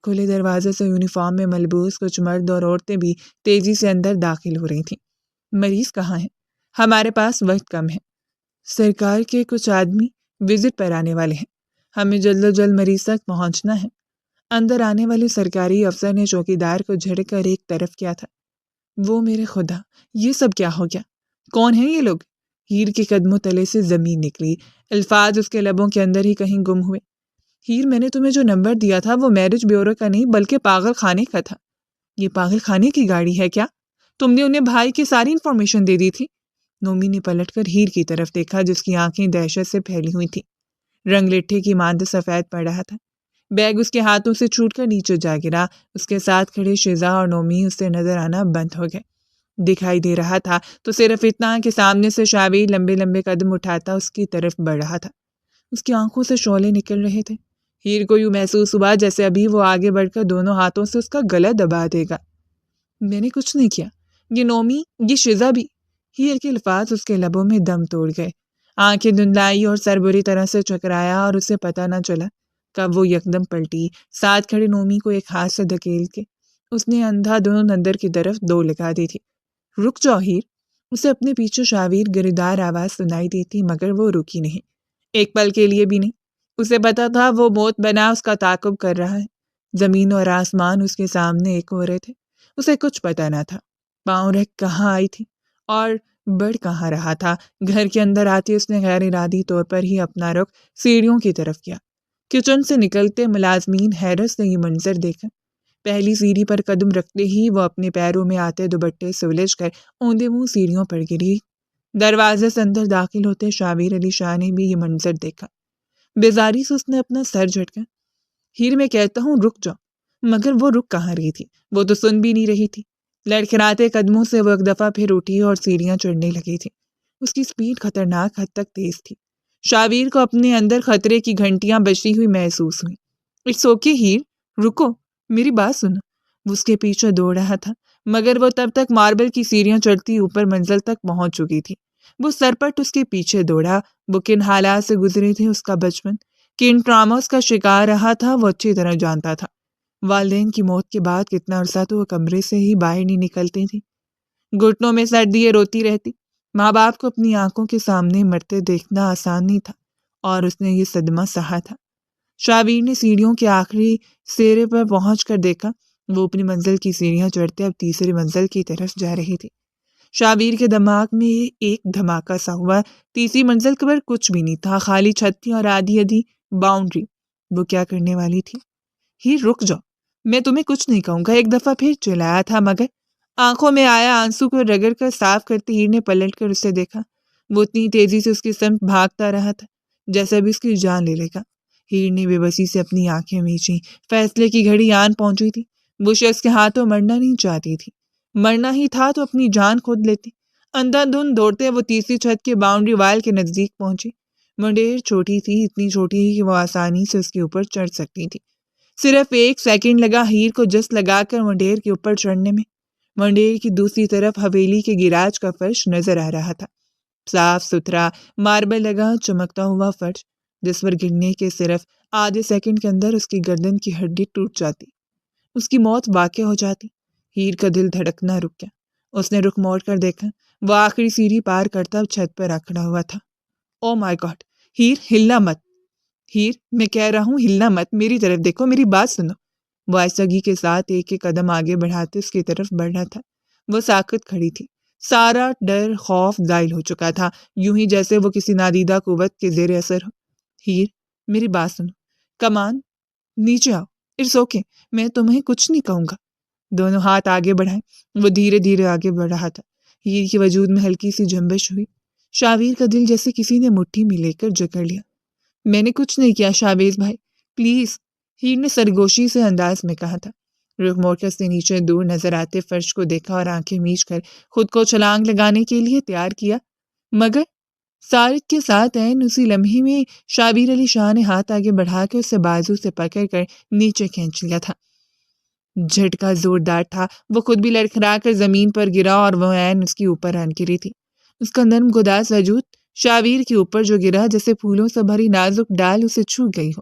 S1: کھلے دروازے سے یونیفارم میں ملبوس کچھ مرد اور عورتیں بھی تیزی سے اندر داخل ہو رہی تھیں۔ مریض کہاں ہے؟ ہمارے پاس وقت کم ہے، سرکار کے کچھ آدمی وزٹ پر آنے والے ہیں، ہمیں جلد و جلد مریض تک پہنچنا ہے۔ اندر آنے والے سرکاری افسر نے چوکیدار کو جھڑک کر ایک طرف کیا تھا۔ وہ میرے خدا، یہ سب کیا ہو گیا؟ کون ہیں یہ لوگ؟ ہیر کے قدموں تلے سے زمین نکلی، الفاظ اس کے لبوں کے اندر ہی کہیں گم ہوئے۔ ہیر، میں نے تمہیں جو نمبر دیا تھا وہ میرج بیورو کا نہیں بلکہ پاگل خانے کا تھا۔ یہ پاگل خانے کی گاڑی ہے کیا؟ تم نے انہیں بھائی کی ساری انفارمیشن دے دی تھی؟ نومی نے پلٹ کر ہیر کی طرف دیکھا جس کی آنکھیں دہشت سے پھیلی ہوئی تھی۔ رنگ لٹھے کی ماند سفید پڑ رہا تھا۔ بیگ اس کے ہاتھوں سے چھوٹ کر نیچے جا گرا۔ اس کے ساتھ کھڑے شیزا اور نومی اس سے نظر آنا بند ہو گئے۔ دکھائی دے رہا تھا تو صرف اتنا کہ سامنے سے شاویر لمبے لمبے قدم اٹھاتا اس کی طرف بڑھ رہا تھا۔ اس کی آنکھوں سے شعلے نکل رہے تھے۔ ہیر کو یوں محسوس ہوا جیسے ابھی وہ آگے بڑھ کر دونوں ہاتھوں سے اس کا گلا دبا دے گا۔ میں نے کچھ نہیں کیا، یہ نومی، یہ شیزا بھی۔ ہیر کے الفاظ اس کے لبوں میں دم توڑ گئے۔ آنکھیں دھندلائی اور سر بری طرح سے چکرایا اور اسے پتہ نہ چلا کب وہ یکدم پلٹی۔ ساتھ کھڑے نومی کو ایک ہاتھ سے دھکیل کے اس نے اندھا دھند اندر کی طرف دوڑ لگا دی تھی۔ رک جاؤ ہیر، اسے اپنے پیچھے شاویر گریدار آواز سنائی دی تھی، مگر وہ رکی نہیں، ایک پل کے لیے بھی نہیں۔ اسے پتا تھا وہ موت بنا اس کا تعاقب کر رہا ہے۔ زمین اور آسمان اس کے سامنے ایک ہو رہے تھے۔ اسے کچھ پتا نہ تھا پاؤں رکھ کہاں آئی تھی اور بڑھ کہاں رہا تھا۔ گھر کے اندر آتی اس نے غیر ارادی طور پر ہی اپنا رخ سیڑھیوں کی طرف کیا۔ کچن سے نکلتے ملازمین حیرت سے یہ منظر دیکھا۔ پہلی سیڑھی پر قدم رکھتے ہی وہ اپنے پیروں میں آتے دوپٹے سے الجھ کر اوندے منہ سیڑھیوں پر گری۔ دروازے سے اندر داخل ہوتے شاویر علی شاہ نے بھی یہ منظر دیکھا۔ بیزاری سے اس نے اپنا سر جھٹکا۔ ہیر، میں کہتا ہوں رک جاؤ، مگر وہ رک کہاں رہی تھی؟ وہ تو سن بھی نہیں رہی تھی۔ لڑکھڑاتے قدموں سے وہ ایک دفعہ پھر اٹھی اور سیڑھیاں چڑھنے لگی تھی۔ اس کی سپیڈ خطرناک حد تک تیز تھی۔ شاویر کو اپنے اندر خطرے کی گھنٹیاں بجتی ہوئی محسوس ہوئی۔ اٹس اوکے ہیر، رکو، میری بات سنو۔ وہ اس کے پیچھے دوڑ رہا تھا، مگر وہ تب تک ماربل کی سیڑھیاں چڑھتی اوپر منزل تک پہنچ چکی تھی۔ وہ سرپٹ اس کے پیچھے دوڑا۔ وہ کن حالات سے گزرے تھے اس کا بچپن، کن ٹراماز کا شکار رہا تھا، وہ اچھی طرح جانتا تھا۔ والدین کی موت کے بعد کتنا عرصہ تو وہ کمرے سے ہی باہر نہیں نکلتی تھی، گھٹنوں میں سر دیے روتی رہتی۔ ماں باپ کو اپنی آنکھوں کے سامنے مرتے دیکھنا آسان نہیں تھا اور اس نے یہ صدمہ سہا تھا۔ شاویر نے سیڑھیوں کے آخری سرے پر پہنچ کر دیکھا، وہ اپنی منزل کی سیڑھیاں چڑھتے اب تیسری منزل کی طرف جا رہی تھی۔ شاویر کے دماغ میں ایک دھماکہ سا ہوا۔ تیسری منزل پر کچھ بھی نہیں تھا، خالی چھت تھی اور آدھی آدھی باؤنڈری۔ وہ کیا کرنے والی تھی؟ ہی رک جاؤ، میں تمہیں کچھ نہیں کہوں گا، ایک دفعہ پھر چلایا تھا، مگر آنکھوں میں آیا آنسو کو رگڑ کر صاف کرتے ہیر نے پلٹ کر اسے دیکھا۔ وہ اتنی تیزی سے اس کی سمت بھاگتا رہا تھا جیسے ابھی اس کی جان لے لے گا۔ ہیر نے بے بسی سے اپنی آنکھیں میچیں۔ فیصلے کی گھڑی آن پہنچی تھی۔ وہ شخص کے ہاتھوں مرنا نہیں چاہتی تھی، مرنا ہی تھا تو اپنی جان خود لیتی۔ اندھا دھند دوڑتے وہ تیسری چھت کے باؤنڈری وال کے نزدیک پہنچی۔ منڈیر چھوٹی تھی، اتنی چھوٹی کہ وہ آسانی سے اس کے اوپر چڑھ سکتی تھی۔ صرف ایک سیکنڈ لگا ہیر کو جس لگا کر منڈیر کے اوپر چڑھنے میں۔ منڈیر کی دوسری طرف حویلی کے گیراج کا فرش نظر آ رہا تھا، صاف ستھرا ماربل لگا چمکتا ہوا فرش، جس پر گرنے کے صرف آدھے سیکنڈ کے اندر اس کی گردن کی ہڈی ٹوٹ جاتی، اس کی موت واقع ہو جاتی۔ ہیر کا دل دھڑکنا رک گیا۔ اس نے رخ موڑ کر دیکھا، وہ آخری سیڑھی پار کرتا چھت پر کھڑا ہوا تھا۔ او مائی گاڈ، ہیر ہلنا مت، ہیر میں کہہ رہا ہوں ہلنا مت، میری طرف دیکھو، میری بات سنو۔ وہ آہستگی کے ساتھ ایک ایک قدم آگے بڑھاتے اس کی طرف بڑھ رہا تھا۔ وہ ساکت کھڑی تھی، سارا ڈر خوف زائل ہو چکا تھا، یوں ہی جیسے وہ کسی نادیدہ قوت کے زیر اثر ہو۔ ہیر میری بات سنو، کمان نیچے آؤ، اٹس اوکے، میں تمہیں کچھ نہیں کہوں گا۔ دونوں ہاتھ آگے بڑھائے، وہ دھیرے دھیرے آگے بڑھ رہا تھا۔ ہیر کے وجود میں ہلکی سی جنبش ہوئی۔ شاویر کا دل جیسے کسی نے مٹھی میں لے کر جکڑ لیا۔ میں نے کچھ نہیں کیا شاویز بھائی، پلیز، ہیر نے سرگوشی سے انداز میں کہا تھا۔ رخ موڑ کر اس نے نیچے دور نظر آتے فرش کو دیکھا اور آنکھیں میچ کر خود کو چھلانگ لگانے کے لیے تیار کیا، مگر سارق کے ساتھ عین اسی لمحے میں شابیر علی شاہ نے ہاتھ آگے بڑھا کے اسے بازو سے پکڑ کر نیچے کھینچ لیا تھا۔ جھٹکا زوردار تھا، وہ خود بھی لڑکھڑا کر زمین پر گرا اور وہ عین اس کے اوپر آن گری تھی۔ اس کا نرم گداز وجود شاویر کے اوپر جو گرا جیسے پھولوں سے بھری نازک ڈال اسے چھو گئی ہو۔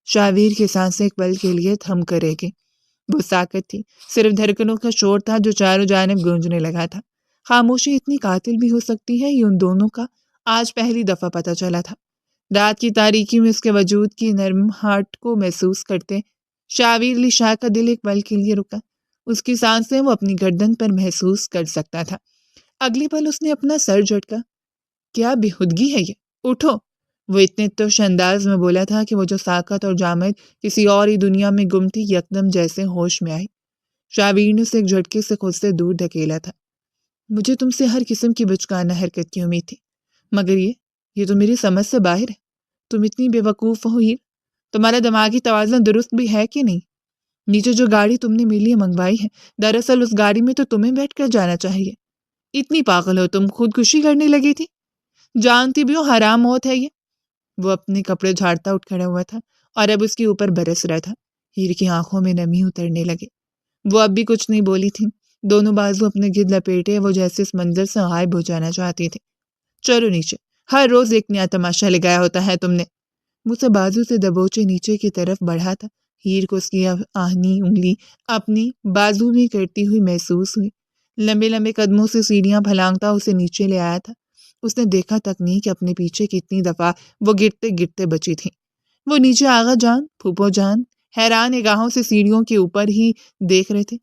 S1: شاویر کی سانسیں ایک پل کے لیے تھم کر رہ گئی۔ وہ ساکت تھی، صرف دھڑکنوں کا شور تھا جو چاروں جانب گونجنے لگا تھا۔ خاموشی اتنی قاتل بھی ہو سکتی ہے، یہ ان دونوں کا آج پہلی دفعہ پتہ چلا تھا۔ رات کی تاریکی میں اس کے وجود کی نرم ہارٹ کو محسوس کرتے شاویر علی شاہ کا دل ایک پل کے لیے رکا۔ اس کی سانسیں وہ اپنی گردن پر محسوس کر سکتا تھا۔ اگلے پل اس نے اپنا سر جھٹکا۔ کیا بےہودگی ہے یہ، اٹھو، وہ اتنے تش انداز میں بولا تھا کہ وہ جو ساکت اور جامد کسی اور ہی دنیا میں گم تھی یکدم جیسے ہوش میں آئی۔ شاویر نے اسے ایک جھٹکے سے خود سے دور دھکیلا تھا۔ مجھے تم سے ہر قسم کی بچکانہ حرکت کی امید تھی، مگر یہ تو میری سمجھ سے باہر ہے۔ تم اتنی بے وقوف ہو ہیر، تمہارا دماغی توازن درست بھی ہے کہ نہیں؟ نیچے جو گاڑی تم نے میرے لیے منگوائی ہے، دراصل اس گاڑی میں تو تمہیں بیٹھ کر جانا چاہیے۔ اتنی پاگل ہو تم، خودکشی کرنے لگی تھی؟ جانتی بھی ہو حرام موت ہے یہ۔ وہ اپنے کپڑے جھاڑتا اٹھ کھڑا ہوا تھا اور اب اس کے اوپر برس رہا تھا۔ ہیر کی آنکھوں میں نمی اترنے لگے۔ وہ اب بھی کچھ نہیں بولی تھی، دونوں بازو اپنے گرد لپیٹے وہ جیسے اس منظر سے غائب ہو جانا چاہتی تھی۔ چلو نیچے، ہر روز ایک نیا تماشا لگایا ہوتا ہے تم نے۔ وہ اسے بازو سے دبوچے نیچے کی طرف بڑھا تھا۔ ہیر کو اس کی آہنی انگلی اپنی بازو میں کرتی ہوئی محسوس ہوئی۔ لمبے لمبے قدموں سے سیڑھیاں پھلانگتا اسے نیچے لے آیا تھا۔ اس نے دیکھا تک نہیں کہ اپنے پیچھے کتنی دفعہ وہ گرتے گرتے بچی تھی۔ وہ نیچے آغا جان، پھوپھو جان حیران نگاہوں سے سیڑھیوں کے اوپر ہی دیکھ رہے تھے۔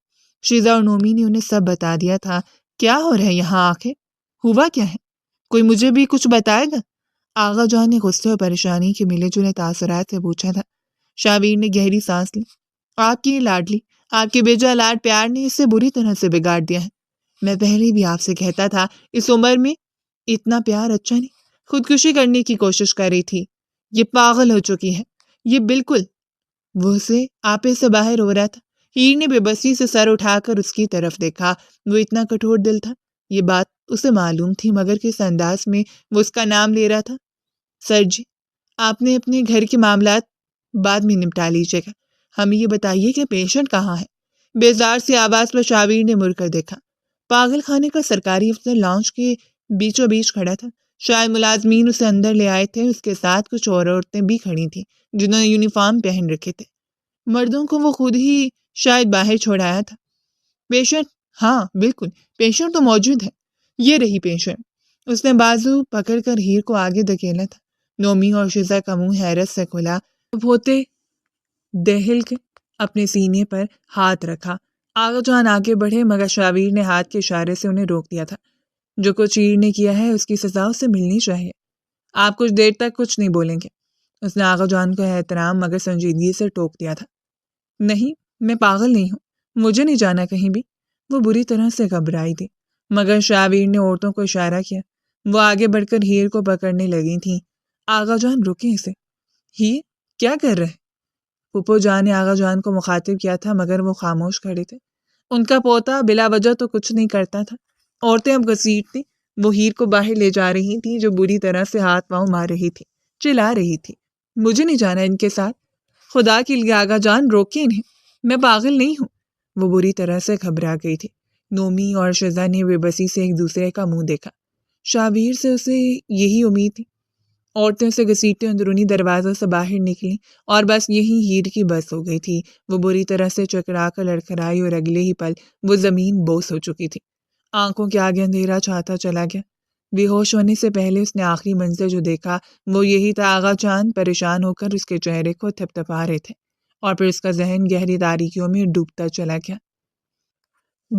S1: شیزا اور نومی نے انہیں سب بتا دیا تھا۔ کیا ہو رہا ہے یہاں آخر؟ ہوا کیا ہے؟ کوئی مجھے بھی کچھ بتائے گا؟ آغا جان نے غصے اور پریشانی کے ملے جلے تاثرات سے پوچھا تھا۔ شاویر نے گہری سانس لی۔ آپ کی لاڈلی، آپ کے بیجا لاڈ پیار نے اسے بری طرح سے بگاڑ دیا ہے۔ میں پہلے بھی آپ سے کہتا تھا اس عمر میں اتنا پیار اچھا نہیں۔ خودکشی کرنے کی کوشش کر رہی تھی، یہ پاگل ہو چکی ہے، یہ بالکل۔ وہ اسے آپے سے باہر ہو رہا تھا۔ ہیر نے بے بسی سے سر اٹھا کر اس کی طرف دیکھا۔ وہ اتنا کٹھور دل تھا، یہ بات اسے معلوم تھی، مگر کس انداز میں وہ اس کا نام لے رہا تھا۔ سر جی، آپ نے اپنے گھر کے معاملات بعد میں نپٹا لیجیے گا، ہمیں یہ بتائیے کہ پیشنٹ کہاں ہے؟ بیزار سی آواز پر شاویر نے مڑ کر دیکھا۔ پاگل خانے کا سرکاری افسر لاؤنج کے بیچوں بیچ کھڑا تھا۔ شاید ملازمین اسے اندر لے آئے تھے۔ اس کے ساتھ کچھ اور عورتیں بھی کھڑی تھیں جنہوں نے یونیفارم پہن رکھے تھے۔ مردوں کو وہ خود ہی شاید باہر چھوڑ آیا تھا۔ پیشنٹ؟ ہاں بالکل، پیشنٹ تو موجود ہے، یہ رہی پیشنٹ۔ اس نے بازو پکڑ کر ہیر کو آگے دھکیلا تھا۔ نومی اور شیزا کا منہ حیرت سے کھلا، ہوتے دہل کے اپنے سینے پر ہاتھ رکھا۔ آغا جان آگے بڑھے مگر شاویر نے ہاتھ کے اشارے سے انہیں روک دیا تھا۔ جو کچھ ہیر نے کیا ہے اس کی سزا اسے ملنی چاہیے۔ آپ کچھ دیر تک کچھ نہیں بولیں گے؟ اس نے آغا جان کو احترام مگر سنجیدگی سے ٹوک دیا تھا۔ نہیں، میں پاگل نہیں ہوں، مجھے نہیں جانا کہیں بھی۔ وہ بری طرح سے گھبرائی تھی، مگر شاویر نے عورتوں کو اشارہ کیا۔ وہ آگے بڑھ کر ہیر کو پکڑنے لگی تھیں۔ آغا جان روکیں اسے۔ ہیر کیا کر رہے؟ پھوپھو جان نے آغا جان کو مخاطب کیا تھا مگر وہ خاموش کھڑے تھے۔ ان کا پوتا بلا وجہ تو کچھ نہیں کرتا تھا۔ عورتیں اب گھسیٹتی وہ ہیر کو باہر لے جا رہی تھیں جو بری طرح سے ہاتھ پاؤں مار رہی تھی، چلا رہی تھی، مجھے نہیں جانا ان کے ساتھ، خدا کے لیے آغا جان روکیں انہیں، میں پاگل نہیں ہوں۔ وہ بری طرح سے گھبرا گئی تھی۔ نومی اور شیزا نے بے بسی سے ایک دوسرے کا منہ دیکھا۔ شاویر سے اسے یہی امید تھی۔ عورتیں اسے گھسیٹتے اندرونی دروازوں سے باہر نکلیں اور بس یہی ہیر کی بس ہو گئی تھی۔ وہ بری طرح سے چکرا کر لڑکھڑائی اور اگلے ہی پل وہ زمین بوس ہو چکی تھی۔ آنکھوں کے آگے اندھیرا چھاتا چلا گیا۔ بے ہوش ہونے سے پہلے اس نے آخری منظر جو دیکھا وہ یہی تھا۔ آغا جان پریشان ہو کر اس کے چہرے کو تھپتھپا رہے تھے اور پھر اس کا ذہن گہری تاریکیوں میں ڈوبتا چلا گیا۔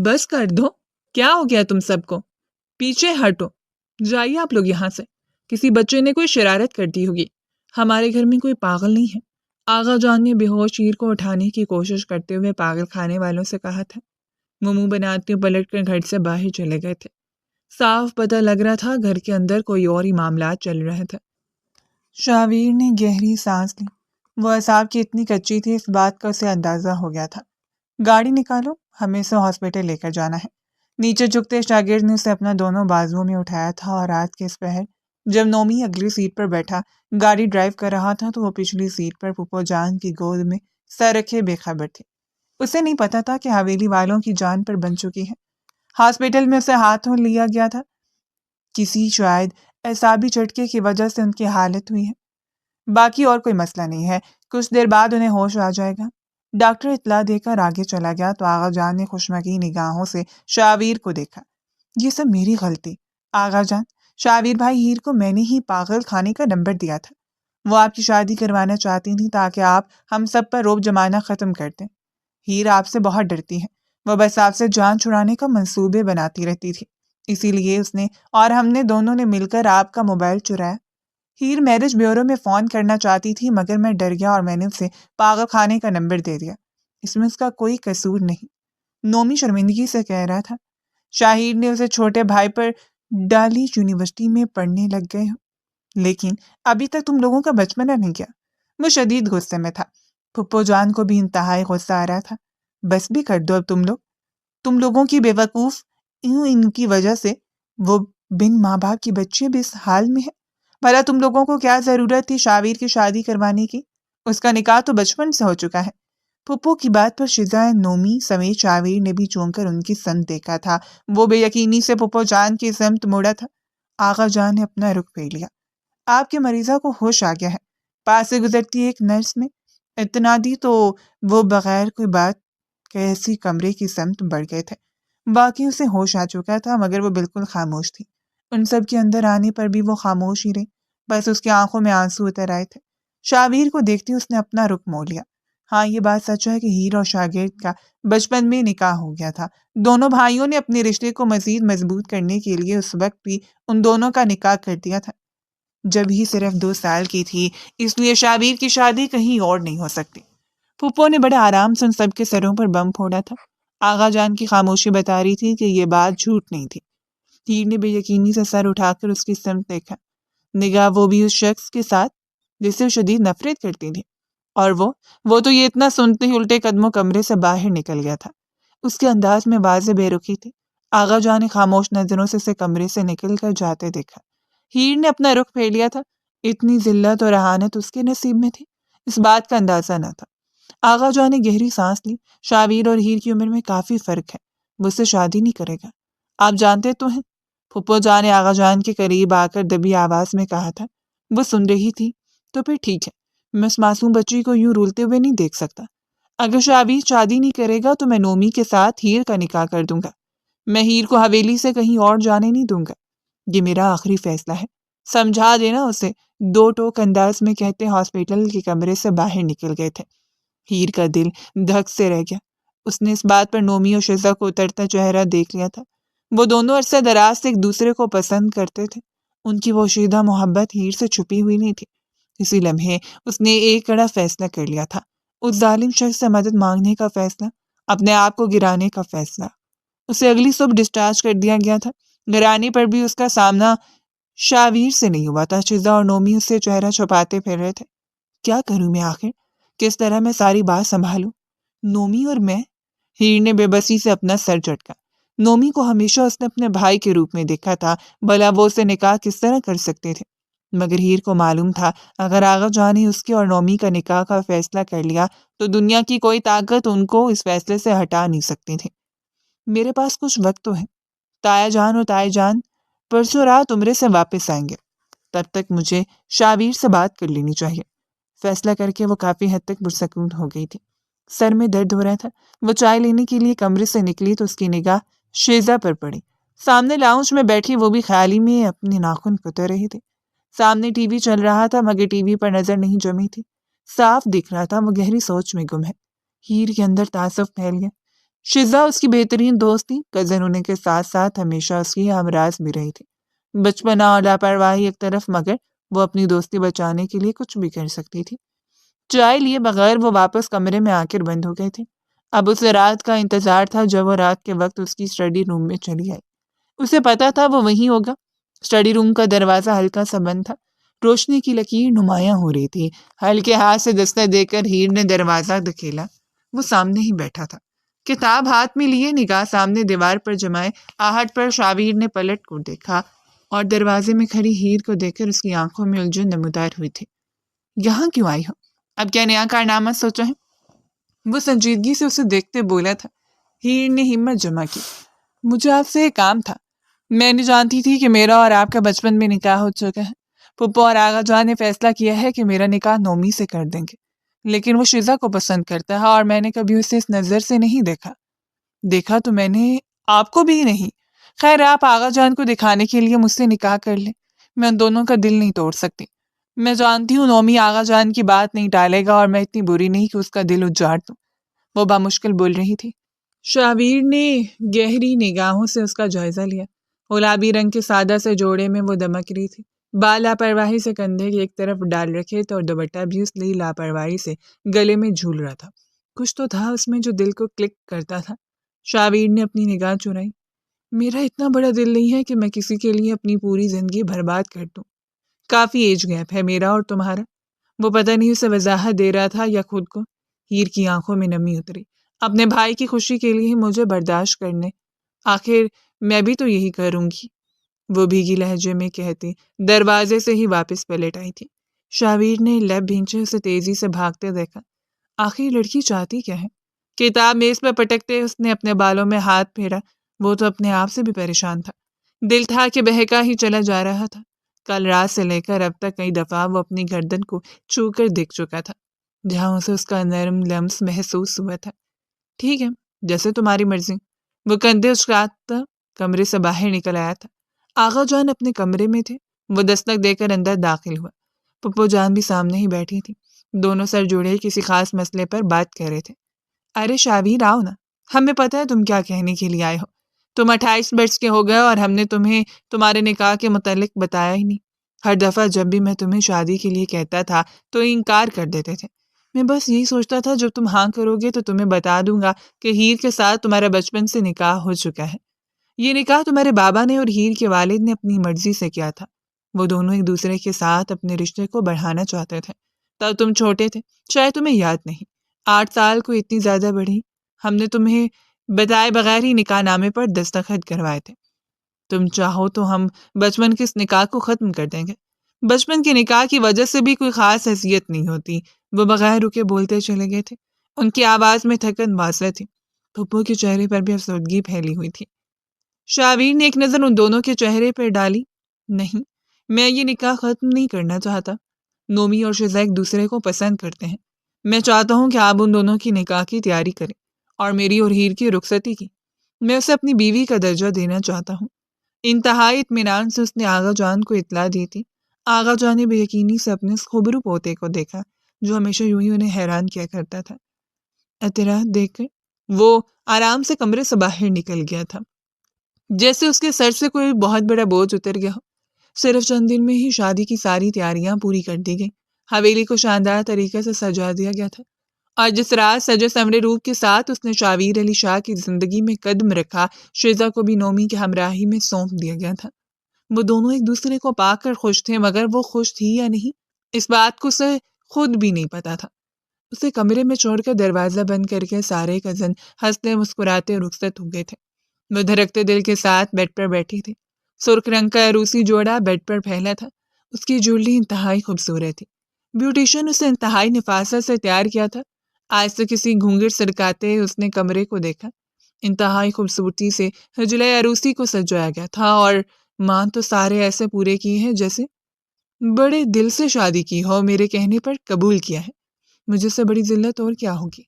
S1: بس کر دو، کیا ہو گیا تم سب کو؟ پیچھے ہٹو، جائیے آپ لوگ یہاں سے۔ کسی بچے نے کوئی شرارت کر دی ہوگی، ہمارے گھر میں کوئی پاگل نہیں ہے۔ آغا جان نے بے ہوش ہیر کو اٹھانے کی کوشش کرتے ہوئے پاگل کھانے والوں سے کہا تھا۔ وہ منہ بناتے پلٹ کر گھر سے باہر چلے گئے تھے۔ صاف پتہ لگ رہا تھا گھر کے اندر کوئی اور ہی معاملات چل رہے تھے۔ شاویر نے گہری سانس لی۔ وہ اعصاب کی اتنی کچی تھی، اس بات کا اسے اندازہ ہو گیا تھا۔ گاڑی نکالو، ہمیں اسے ہاسپٹل لے کر جانا ہے۔ نیچے جھکتے شاگرد نے اسے اپنا دونوں بازوؤں میں اٹھایا تھا اور رات کے اس پہر جب نومی اگلی سیٹ پر بیٹھا گاڑی ڈرائیو کر رہا تھا تو وہ پچھلی سیٹ پر پھپھو جان کی گود میں سر رکھے بے خبر تھی۔ اسے نہیں پتا تھا کہ حویلی والوں کی جان پر بن چکی ہے۔ ہاسپٹل میں اسے ہاتھوں لیا گیا تھا۔ کسی شاید اعصابی جھٹکے کی وجہ سے ان کی حالت ہوئی ہے۔ باقی اور کوئی مسئلہ نہیں ہے، کچھ دیر بعد انہیں ہوش آ جائے گا۔ ڈاکٹر اطلاع دے کر آگے چلا گیا تو آغا جان نے خوشمکی نگاہوں سے شاویر کو دیکھا۔ یہ سب میری غلطی آغا جان، شاویر بھائی ہیر کو میں نے ہی پاگل خانے کا نمبر دیا تھا۔ وہ آپ کی شادی کروانا چاہتی تھی تاکہ آپ ہم سب پر روب جمانا ختم کر دیں۔ ہیر آپ سے بہت ڈرتی ہے، وہ بس آپ سے جان چھڑانے کا منصوبے بناتی رہتی تھی، اسی لیے اس نے اور ہم نے دونوں نے مل کر آپ کا موبائل چرایا۔ ہیر میرج بیورو میں فون کرنا چاہتی تھی مگر میں ڈر گیا اور میں نے اسے پاگل خانے کا نمبر دے دیا۔ اس میں اس کا کوئی قصور نہیں، نومی شرمندگی سے کہہ رہا تھا۔ شاہیر نے اسے چھوٹے بھائی پر ڈالی یونیورسٹی میں پڑھنے لگ گئے ہو، لیکن ابھی تک تم لوگوں کا بچپنا نہیں کیا۔ وہ شدید غصے میں تھا۔ پھپھو جان کو بھی انتہائی غصہ آ رہا تھا۔ بس بھی کر دو اب تم لوگوں کی بے وقوف ان کی وجہ سے وہ بن ماں باپ کی بچے بھی اس حال میں ہے۔ بھلا تم لوگوں کو کیا ضرورت تھی شاویر کی شادی کروانے کی؟ اس کا نکاح تو بچپن سے ہو چکا ہے۔ پھپھو کی بات پر شزا نومی سمیت شاویر نے بھی چونک کر ان کی سمت دیکھا تھا۔ وہ بے یقینی سے پھپھو جان کی سمت موڑا تھا۔ آغا جان نے اپنا رخ پھیر لیا۔ آپ کے مریضہ کو ہوش آ گیا ہے، پاس سے گزرتی ایک نرس نے اطلاع دی تو وہ بغیر کوئی بات کیسی کمرے کی سمت بڑھ گئے تھے۔ باقی اسے ہوش آ چکا تھا مگر وہ بالکل خاموش تھی۔ ان سب کے اندر آنے پر بھی وہ خاموش ہی رہی، بس اس کی آنکھوں میں آنسو اتر آئے تھے۔ شاویر کو دیکھتے اس نے اپنا رخ موڑ لیا۔ ہاں یہ بات سچ ہے کہ ہیر اور شاگرد کا بچپن میں نکاح ہو گیا تھا۔ دونوں بھائیوں نے اپنے رشتے کو مزید مضبوط کرنے کے لیے اس وقت بھی ان دونوں کا نکاح کر دیا تھا جب ہی صرف 2 سال کی تھی، اس لیے شاویر کی شادی کہیں اور نہیں ہو سکتی۔ پھپھو نے بڑے آرام سے ان سب کے سروں پر بم پھوڑا تھا۔ آغا جان کی خاموشی بتا رہی تھی کہ یہ بات جھوٹ نہیں تھی۔ ہیر نے بے یقینی سے سر اٹھا کر اس کی سمت دیکھا، نگاہ وہ بھی اس شخص کے ساتھ جس سے وہ شدید نفرت کرتی تھی، اور وہ تو یہ اتنا سنتے ہی الٹے قدموں کمرے سے باہر نکل گیا تھا۔ اس کے انداز میں واضح بے رخی تھی۔ آغا جان نے خاموش نظروں سے اسے کمرے سے نکل کر جاتے دیکھا۔ ہیر نے اپنا رخ پھیر لیا تھا۔ اتنی ذلت اور اہانت اس کے نصیب میں تھی، اس بات کا اندازہ نہ تھا۔ آغا جان نے گہری سانس لی۔ شاویر اور ہیر کی عمر میں کافی فرق ہے، وہ اس سے شادی نہیں کرے گا، آپ جانتے تو ہیں۔ پھپھو جان نے آغا جان کے قریب آ کر دبی آواز میں کہا تھا۔ وہ سن رہی تھی۔ تو پھر ٹھیک ہے، میں اس معصوم بچی کو یوں رولتے ہوئے نہیں دیکھ سکتا۔ اگر شاویر شادی نہیں کرے گا تو میں نومی کے ساتھ ہیر کا نکاح کر دوں گا۔ میں ہیر کو حویلی سے کہیں اور جانے نہیں دوں گا، یہ میرا آخری فیصلہ ہے، سمجھا دینا اسے، 2 ٹوک انداز میں کہتے ہاسپٹل کے کمرے سے باہر نکل گئے تھے۔ ہیر کا دل دھک سے رہ گیا۔ اس نے اس بات پر نومی اور شزا کو اترتا چہرہ دیکھ لیا تھا۔ وہ دونوں عرصہ دراز سے ایک دوسرے کو پسند کرتے تھے۔ ان کی وہ شیدہ محبت ہیر سے چھپی ہوئی نہیں تھی۔ اسی لمحے اس نے ایک کڑا فیصلہ کر لیا تھا، اس ظالم شخص سے مدد مانگنے کا فیصلہ، اپنے آپ کو گرانے کا فیصلہ۔ اسے اگلی صبح ڈسچارج کر دیا گیا تھا۔ گرانے پر بھی اس کا سامنا شاویر سے نہیں ہوا تھا۔ شزا اور نومی اس سے چہرہ چھپاتے پھر رہے تھے۔ کیا کروں میں آخر؟ کس طرح میں ساری بات سنبھالوں؟ نومی اور میں؟ ہیر نے بے بسی سے اپنا سر جھٹکا۔ نومی کو ہمیشہ اس نے اپنے بھائی کے روپ میں دیکھا تھا، بھلا وہ اسے نکاح کس طرح کر سکتے تھے؟ مگر ہیر کو معلوم تھا اگر آغا جان نے اس کے اور نومی کا نکاح کا فیصلہ کر لیا تو دنیا کی کوئی طاقت ان کو اس فیصلے سے ہٹا نہیں سکتی تھی۔ میرے پاس کچھ وقت تو ہے، تایا جان اور تائی جان پرسوں رات عمرے سے واپس آئیں گے، تب تک مجھے شاویر سے بات کر لینی چاہیے۔ فیصلہ کر کے وہ کافی حد تک پرسکون ہو گئی تھی۔ سر میں درد ہو رہا تھا۔ وہ چائے لینے کے لیے کمرے سے نکلی تو اس کی نگاہ شیزا پر پڑی۔ سامنے لاؤنج میں بیٹھی وہ بھی خیالی میں اپنے ناخن کتر رہی تھی۔ سامنے ٹی وی چل رہا تھا مگر ٹی وی پر نظر نہیں جمی تھی۔ صاف دکھ رہا تھا وہ گہری سوچ میں گم ہے۔ ہیر کے اندر تعصب پھیل گیا۔ شزا اس کی بہترین دوست تھی، کزن ہونے کے ساتھ ساتھ ہمیشہ اس کی ہمراز بھی رہی تھی۔ بچپنا اور لاپرواہی ایک طرف مگر وہ اپنی دوستی بچانے کے لیے کچھ بھی کر سکتی تھی۔ چائے لیے بغیر وہ واپس کمرے میں آ کر بند ہو گئے تھے۔ اب اسے رات کا انتظار تھا جب وہ رات کے وقت اس کی اسٹڈی روم میں چلی آئی۔ اسے پتا تھا وہ وہیں ہوگا۔ اسٹڈی روم کا دروازہ ہلکا سا بند تھا، روشنی کی لکیر نمایاں ہو رہی تھی۔ ہلکے ہاتھ سے دستک دے کر ہیر نے دروازہ دھکیلا۔ وہ سامنے ہی بیٹھا تھا، کتاب ہاتھ میں لیے، نگاہ سامنے دیوار پر جمائے۔ آہٹ پر شاویر نے پلٹ کر دیکھا اور دروازے میں کھڑی ہیر کو دیکھ کر اس کی آنکھوں میں الجھن نمودار ہوئی تھی۔ یہاں کیوں آئی ہو؟ اب کیا نیا کارنامہ سوچا ہے؟ وہ سنجیدگی سے اسے دیکھتے بولا تھا۔ ہیر نے ہمت جمع کی۔ مجھے آپ سے ایک کام تھا۔ میں نے جانتی تھی کہ میرا اور آپ کا بچپن میں نکاح ہو چکا ہے۔ پھپھو اور آغا جان نے فیصلہ کیا ہے کہ میرا نکاح نومی سے کر دیں گے، لیکن وہ شیزا کو پسند کرتا ہے اور میں نے کبھی اسے اس نظر سے نہیں دیکھا تو میں نے آپ کو بھی نہیں۔ خیر، آپ آغا جان کو دکھانے کے لیے مجھ سے نکاح کر لیں، میں ان دونوں کا دل نہیں توڑ سکتی۔ میں جانتی ہوں نومی آغا جان کی بات نہیں ٹالے گا اور میں اتنی بری نہیں کہ اس کا دل اجاڑ دوں۔ وہ بامشکل بول رہی تھی۔ شاویر نے گہری نگاہوں سے اس کا جائزہ لیا۔ گلابی رنگ کے سادہ سے جوڑے میں وہ دمک رہی تھی۔ بال لاپرواہی سے کندھے کی ایک طرف ڈال رکھے تھے اور دوپٹہ بھی اس لیے لاپرواہی سے گلے میں جھول رہا تھا۔ کچھ تو تھا اس میں جو دل کو کلک کرتا تھا۔ شاویر نے اپنی نگاہ چرائی۔ میرا اتنا بڑا دل نہیں ہے کہ میں کسی کے لیے اپنی پوری زندگی برباد کر دوں۔ کافی ایج گیپ ہے میرا اور تمہارا۔ وہ پتہ نہیں اسے وضاحت دے رہا تھا یا خود کو۔ ہیر کی آنکھوں میں نمی اتری۔ اپنے بھائی کی خوشی کے لیے مجھے برداشت کرنے، آخر میں بھی تو یہی کروں گی، وہ بھیگی لہجے میں کہتی دروازے سے ہی واپس پلٹ آئی تھی۔ شاویر نے لب بھینچے اسے تیزی سے بھاگتے دیکھا۔ آخر لڑکی چاہتی کیا ہے؟ کتاب میز پر پٹکتے اس نے اپنے بالوں میں ہاتھ پھیرا۔ وہ تو اپنے آپ سے بھی پریشان تھا۔ دل تھا کہ بہکا ہی چلا جا رہا تھا۔ کل رات سے لے کر اب تک کئی دفعہ وہ اپنی گردن کو چھو کر دیکھ چکا تھا، جہاں اسے اس کا نرم لمس محسوس ہوا تھا۔ ٹھیک ہے، جیسے تمہاری مرضی۔ وہ کندھے اچکاتا کمرے سے باہر نکل آیا تھا۔ آغا جان اپنے کمرے میں تھے۔ وہ دستک دے کر اندر داخل ہوا۔ پھپھو جان بھی سامنے ہی بیٹھی تھی۔ دونوں سر جوڑے کسی خاص مسئلے پر بات کر رہے تھے۔ ارے شاویر، آؤ نا، ہمیں پتہ ہے تم کیا کہنے کے لیے آئے ہو۔ تم 28 برس کے ہو گئے اور ہم نے تمہیں تمہارے نکاح کے متعلق بتایا ہی نہیں۔ ہر دفعہ جب بھی میں تمہیں شادی کے لیے کہتا تھا تو انکار کر دیتے تھے۔ میں بس یہی سوچتا تھا جب تم ہاں کرو گے تو تمہیں بتا دوں گا کہ ہیر کے ساتھ تمہارا بچپن سے نکاح ہو چکا ہے۔ یہ نکاح تمہارے بابا نے اور ہیر کے والد نے اپنی مرضی سے کیا تھا۔ وہ دونوں ایک دوسرے کے ساتھ اپنے رشتے کو بڑھانا چاہتے تھے۔ تب تم چھوٹے تھے، شاید تمہیں یاد نہیں۔ 8 سال کو اتنی زیادہ بڑھی، ہم نے تمہیں بتائے بغیر ہی نکاح نامے پر دستخط کروائے تھے۔ تم چاہو تو ہم بچپن کے اس نکاح کو ختم کر دیں گے۔ بچپن کے نکاح کی وجہ سے بھی کوئی خاص حیثیت نہیں ہوتی۔ وہ بغیر رکے بولتے چلے گئے تھے۔ ان کی آواز میں تھکن واضح تھی۔ پھپھو کے چہرے پر بھی افسردگی پھیلی ہوئی تھی۔ شاویر نے ایک نظر ان دونوں کے چہرے پر ڈالی۔ نہیں، میں یہ نکاح ختم نہیں کرنا چاہتا۔ نومی اور شیزا ایک دوسرے کو پسند کرتے ہیں۔ میں چاہتا ہوں کہ آپ ان دونوں کی نکاح کی تیاری کریں اور میری اور ہیر کی رخصتی کی۔ میں اسے اپنی بیوی کا درجہ دینا چاہتا ہوں۔ انتہائی اطمینان سے اس نے آغا جان کو اطلاع دی تھی۔ آغا جان نے بے یقینی سے اپنے اس خوبرو پوتے کو دیکھا جو ہمیشہ یوں ہی انہیں حیران کیا کرتا تھا۔ اطلاعات دیکھ کر وہ آرام سے کمرے سے باہر نکل گیا تھا، جیسے اس کے سر سے کوئی بہت بڑا بوجھ اتر گیا ہو۔ صرف چند دن میں ہی شادی کی ساری تیاریاں پوری کر دی گئیں۔ حویلی کو شاندار طریقے سے سجا دیا گیا تھا اور جس رات سجے سنورے روپ کے ساتھ اس نے شاویر علی شاہ کی زندگی میں قدم رکھا، شیزا کو بھی نومی کی ہمراہی میں سونپ دیا گیا تھا۔ وہ دونوں ایک دوسرے کو پا کر خوش تھے، مگر وہ خوش تھی یا نہیں اس بات کو اسے خود بھی نہیں پتا تھا۔ اسے کمرے میں چھوڑ کر دروازہ بند کر کے سارے کزن ہنستے مسکراتے رخصت ہو گئے تھے۔ وہ دھڑکتے دل کے ساتھ بیڈ پر بیٹھی تھی۔ سرخ رنگ کا عروسی جوڑا بیڈ پر پھیلا تھا۔ اس کی جوڑی انتہائی خوبصورت تھی۔ بیوٹیشین اسے انتہائی نفاست سے تیار کیا تھا۔ آج سے کسی گھونگھٹ سرکاتے اس نے کمرے کو دیکھا۔ انتہائی خوبصورتی سے حجلہ عروسی کو سجایا گیا تھا اور مان تو سارے ایسے پورے کیے ہیں جیسے بڑے دل سے شادی کی ہو، میرے کہنے پر قبول کیا ہے۔ مجھے سے بڑی ذلت اور کیا ہوگی؟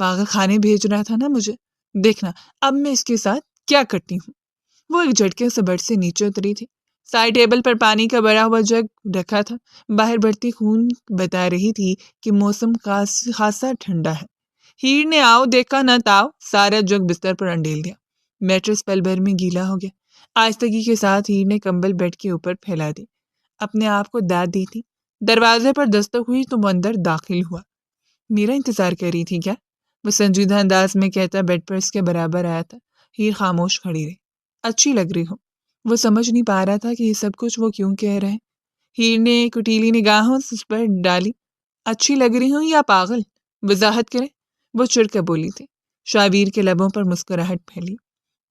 S1: پاگل خانے بھیج رہا تھا نا مجھے، دیکھنا اب میں اس کے ساتھ کیا کرتی ہوں۔ وہ ایک جھٹکے سے بیڈ سے نیچے اتری تھی۔ سائڈ ٹیبل پر پانی کا بڑا ہوا جگ رکھا تھا۔ باہر بڑھتی خون بتا رہی تھی کہ موسم خاصا ٹھنڈا ہے۔ ہیر نے آؤ دیکھا نہ تاؤ سارا جگ بستر پر انڈیل دیا۔ میٹرس پل بھر میں گیلا ہو گیا۔ آہستگی کے ساتھ ہیر نے کمبل بیڈ کے اوپر پھیلا دی، اپنے آپ کو داد دی تھی۔ دروازے پر دستک ہوئی تو وہ اندر داخل ہوا۔ میرا انتظار کر رہی تھی کیا؟ وہ سنجیدہ انداز میں کہتا بیڈ پر اس کے برابر آیا تھا۔ ہیر خاموش کھڑی رہی۔ اچھی لگ رہی ہو۔ وہ سمجھ نہیں پا رہا تھا کہ یہ سب کچھ وہ کیوں کہہ رہے ہیں۔ ہیر نے کٹیلی نگاہوں سے اس پر ڈالی۔ اچھی لگ رہی ہوں یا پاگل؟ وضاحت کرے، وہ چڑ کر بولی تھی۔ شابیر کے لبوں پر مسکراہٹ پھیلی۔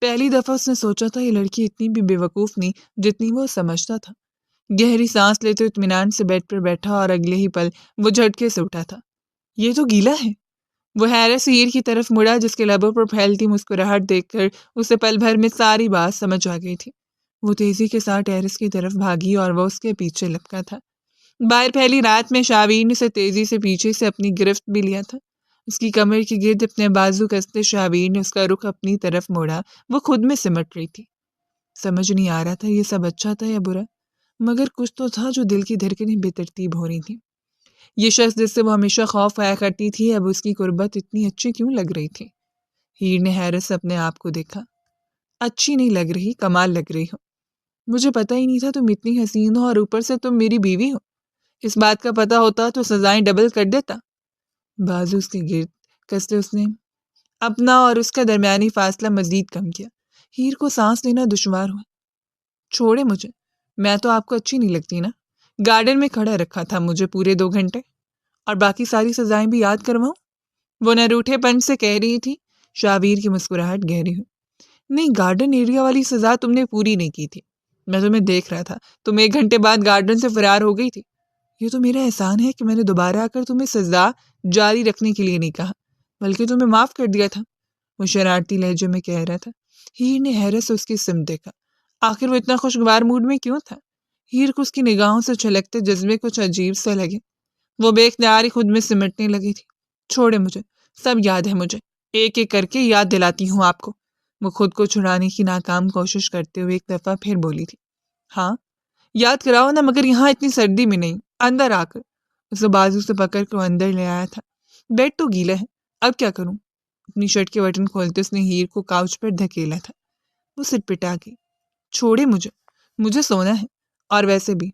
S1: پہلی دفعہ اس نے سوچا تھا یہ لڑکی اتنی بھی بے وقوف نہیں جتنی وہ سمجھتا تھا۔ گہری سانس لیتے اطمینان سے بیڈ پر بیٹھا اور اگلے ہی پل وہ جھٹکے سے اٹھا تھا۔ یہ تو گیلا ہے۔ وہ حیرت سے ہیر کی طرف مڑا جس کے لبوں پر پھیلتی مسکراہٹ دیکھ کر اسے پل بھر میں ساری بات سمجھ آ گئی تھی۔ وہ تیزی کے ساتھ ٹیرس کی طرف بھاگی اور وہ اس کے پیچھے لپکا تھا۔ باہر پھیلی رات میں شابیر نے اسے تیزی سے پیچھے سے اپنی گرفت بھی لیا تھا۔ اس کی کمر کے گرد اپنے بازو کستے شابیر نے اس کا رخ اپنی طرف موڑا۔ وہ خود میں سمٹ رہی تھی۔ سمجھ نہیں آ رہا تھا یہ سب اچھا تھا یا برا، مگر کچھ تو تھا جو دل کی دھڑکنیں بے ترتیب ہو رہی تھیں۔ یہ شخص جس سے وہ ہمیشہ خوف کھایا کرتی تھی اب اس کی قربت اتنی اچھی کیوں لگ رہی تھی؟ ہیر نے حیرت سے اپنے آپ کو دیکھا۔ اچھی نہیں لگ رہی، کمال لگ رہی ہو۔ مجھے پتہ ہی نہیں تھا تم اتنی حسین ہو اور اوپر سے تم میری بیوی ہو۔ اس بات کا پتہ ہوتا تو سزائیں ڈبل کر دیتا۔ بازو اس کے گرد کستے اس نے اپنا اور اس کا درمیانی فاصلہ مزید کم کیا۔ ہیر کو سانس لینا دشوار ہوا۔ چھوڑے مجھے، میں تو آپ کو اچھی نہیں لگتی نا؟ گارڈن میں کھڑا رکھا تھا مجھے پورے 2 گھنٹے، اور باقی ساری سزائیں بھی یاد کرواؤں؟ وہ نہ روٹھے پن سے کہہ رہی تھی۔ شابیر کی مسکراہٹ گہری ہوئی۔ نہیں، گارڈن ایریا والی سزا تم نے پوری نہیں کی تھی۔ میں تمہیں دیکھ رہا تھا، تم 1 گھنٹے بعد گارڈن سے فرار ہو گئی تھی۔ یہ تو میرا احسان ہے کہ میں نے دوبارہ آ کر تمہیں سزا جاری رکھنے کے لیے نہیں کہا، بلکہ تمہیں معاف کر دیا تھا، وہ شرارتی لہجے میں کہہ رہا تھا۔ ہیر نے حیرت سے اس کی سمت دیکھا۔ آخر وہ اتنا خوشگوار موڈ میں کیوں تھا؟ ہیر کو اس کی نگاہوں سے چھلکتے جذبے کچھ عجیب سے لگے۔ وہ بے اختیار ہی خود میں سمٹنے لگی تھی۔ چھوڑے مجھے، سب یاد ہے مجھے، ایک ایک کر کے یاد دلاتی ہوں آپ کو، وہ خود کو چھڑانے کی ناکام کوشش کرتے ہوئے ایک دفعہ پھر بولی تھی۔ ہاں یاد کراؤ نا، مگر یہاں اتنی سردی میں نہیں، اندر آ کر۔ اسے بازو سے پکڑ کر اندر لے آیا تھا۔ بیڈ تو گیلا ہے، اب کیا کروں؟ اپنی شرٹ کے بٹن کھولتے اس نے ہیر کو کاؤچ پر دھکیلا تھا۔ وہ سٹپٹا گئی۔ چھوڑے مجھے سونا ہے، اور ویسے بھی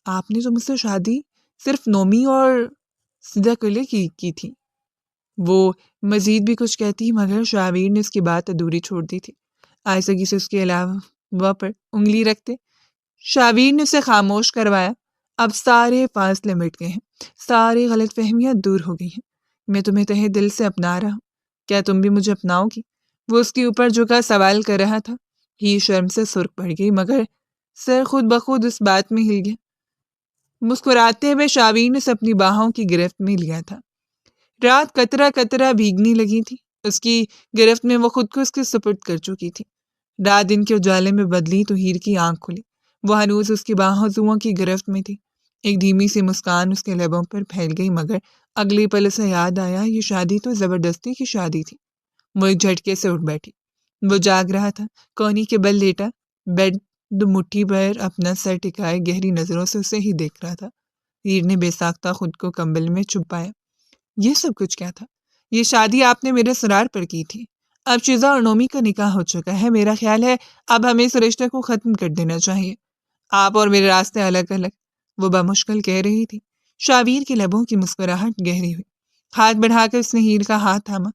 S1: آپ نے تو مجھ سے شادی صرف نومی اور سیدھا کلے کی تھی۔ وہ مزید بھی کچھ کہتی مگر شابیر نے اس کی بات ادھوری چھوڑ دی تھی۔ آہستگی سے اس کے علاوہ پر انگلی رکھتے شابیر نے اسے خاموش کروایا۔ اب سارے فاصلے مٹ گئے ہیں، ساری غلط فہمیاں دور ہو گئی ہیں، میں تمہیں تہہ دل سے اپنا رہا ہوں، کیا تم بھی مجھے اپناؤ گی؟ وہ اس کے اوپر جھکا سوال کر رہا تھا۔ ہی شرم سے سرخ پڑ گئی مگر سر خود بخود اس بات میں ہل گیا۔ مسکراتے ہوئے شابیر نے اسے اپنی باہوں کی گرفت میں لیا تھا۔ رات قطرہ قطرہ بھیگنے لگی تھی۔ اس کی گرفت میں وہ خود کو اس کے سپرد کر چکی تھی۔ رات دن کے اجالے میں بدلی تو ہیر کی آنکھ کھلی۔ وہ ہنوز اس کی باہوں کی گرفت میں تھی۔ ایک دھیمی سی مسکان اس کے لبوں پر پھیل گئی مگر اگلی پل اسے یاد آیا یہ شادی تو زبردستی کی شادی تھی۔ وہ ایک جھٹکے سے اٹھ بیٹھی۔ وہ جاگ رہا تھا، کونی کے بل لیٹا، بیڈ مٹھی پر اپنا سر ٹکائے گہری نظروں سے اسے ہی دیکھ رہا تھا۔ ہیر نے بے ساختہ خود کو کمبل میں چھپایا۔ یہ سب کچھ کیا تھا؟ یہ شادی آپ نے میرے سرار پر کی تھی۔ اب شیزا اور نومی کا نکاح ہو چکا ہے، میرا خیال ہے اب ہمیں اس رشتے کو ختم کر دینا چاہیے۔ آپ اور میرے راستے الگ الگ، وہ بمشکل کہہ رہی تھی۔ شابیر کے لبوں کی مسکراہٹ گہری ہوئی۔ ہاتھ بڑھا کر اس نے ہیر کا ہاتھ تھاما۔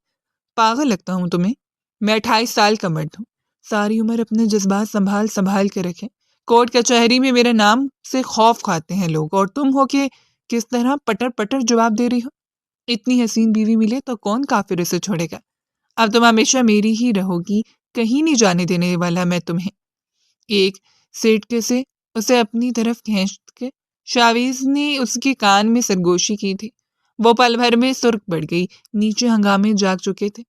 S1: پاگل لگتا ہوں تمہیں؟ میں 28 سال کا مرد ہوں، ساری عمر اپنے جذبات سنبھال کے رکھے۔ کورٹ کچہری میں میرے نام سے خوف کھاتے ہیں لوگ، اور تم ہو کہ کس طرح پٹر پٹر جواب دے رہی ہو۔ اتنی حسین بیوی ملے تو کون کافر اسے چھوڑے گا؟ اب تم ہمیشہ میری ہی رہو گی، کہیں نہیں جانے دینے والا میں تمہیں۔ ایک سیٹکے سے اسے اپنی طرف کھینچ کے شاویز نے اس کے کان میں سرگوشی کی تھی۔ وہ پل بھر میں سرخ پڑ گئی۔ نیچے ہنگامے جاگ چکے تھے۔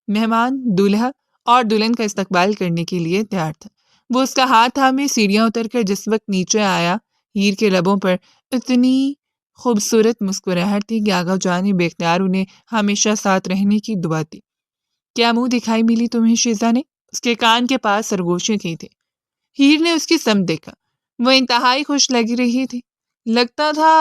S1: مہمان دولہا اور دلہن کا استقبال کرنے کے لیے تیار تھا۔ وہ اس کا ہاتھ تھامے سیڑھیاں اتر کر جس وقت نیچے آیا، ہیر کے لبوں پر اتنی خوبصورت مسکراہٹ تھی کہ آگا جانے بے اختیار انہیں ہمیشہ ساتھ رہنے کی دعا دی۔ کیا منہ دکھائی ملی تمہیں شیزا نے؟ اس کے کان کے پاس سرگوشی کی تھی۔ ہیر نے اس کی سمت دیکھا۔ وہ انتہائی خوش لگ رہی تھی۔ لگتا تھا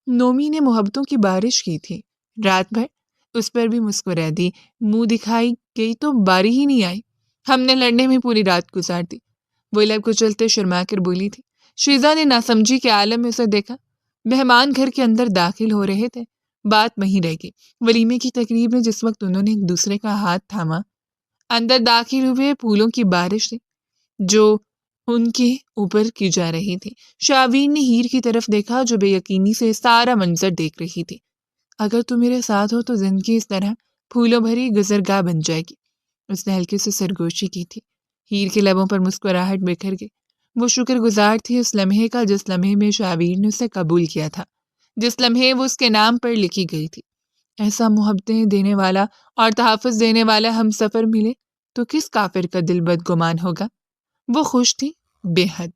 S1: نومی نے محبتوں کی بارش کی تھی۔ رات بھر اس پر بھی مسکرا دی۔ منہ دکھائی گئی تو باری ہی نہیں آئی، ہم نے لڑنے میں پوری رات گزار دی، وہ لب کچلتے شرما کر بولی تھی۔ شیزا نے ناسمجھی کے عالم میں اسے دیکھا۔ مہمان گھر کے اندر داخل ہو رہے تھے۔ بات وہیں رہ گئی۔ ولیمے کی تقریب میں جس وقت انہوں نے ایک دوسرے کا ہاتھ تھاما، اندر داخل ہوئے پھولوں کی بارش تھی۔ جو ان کے اوپر کی جا رہی تھی۔ شاویر نے ہیر کی طرف دیکھا جو بے یقینی سے سارا منظر دیکھ رہی تھی۔ اگر تم میرے ساتھ ہو تو زندگی اس طرح پھولوں بھری گزرگاہ بن جائے گی، اس نے ہلکے سے سرگوشی کی تھی۔ ہیر کے لبوں پر مسکراہٹ بکھر گئی۔ وہ شکر گزار تھی اس لمحے کا جس لمحے میں شاویر نے اسے قبول کیا تھا، جس لمحے وہ اس کے نام پر لکھی گئی تھی۔ ایسا محبتیں دینے والا اور تحفظ دینے والا ہم سفر ملے تو کس کافر کا دل بدگمان ہوگا؟ وہ خوش تھی بے حد۔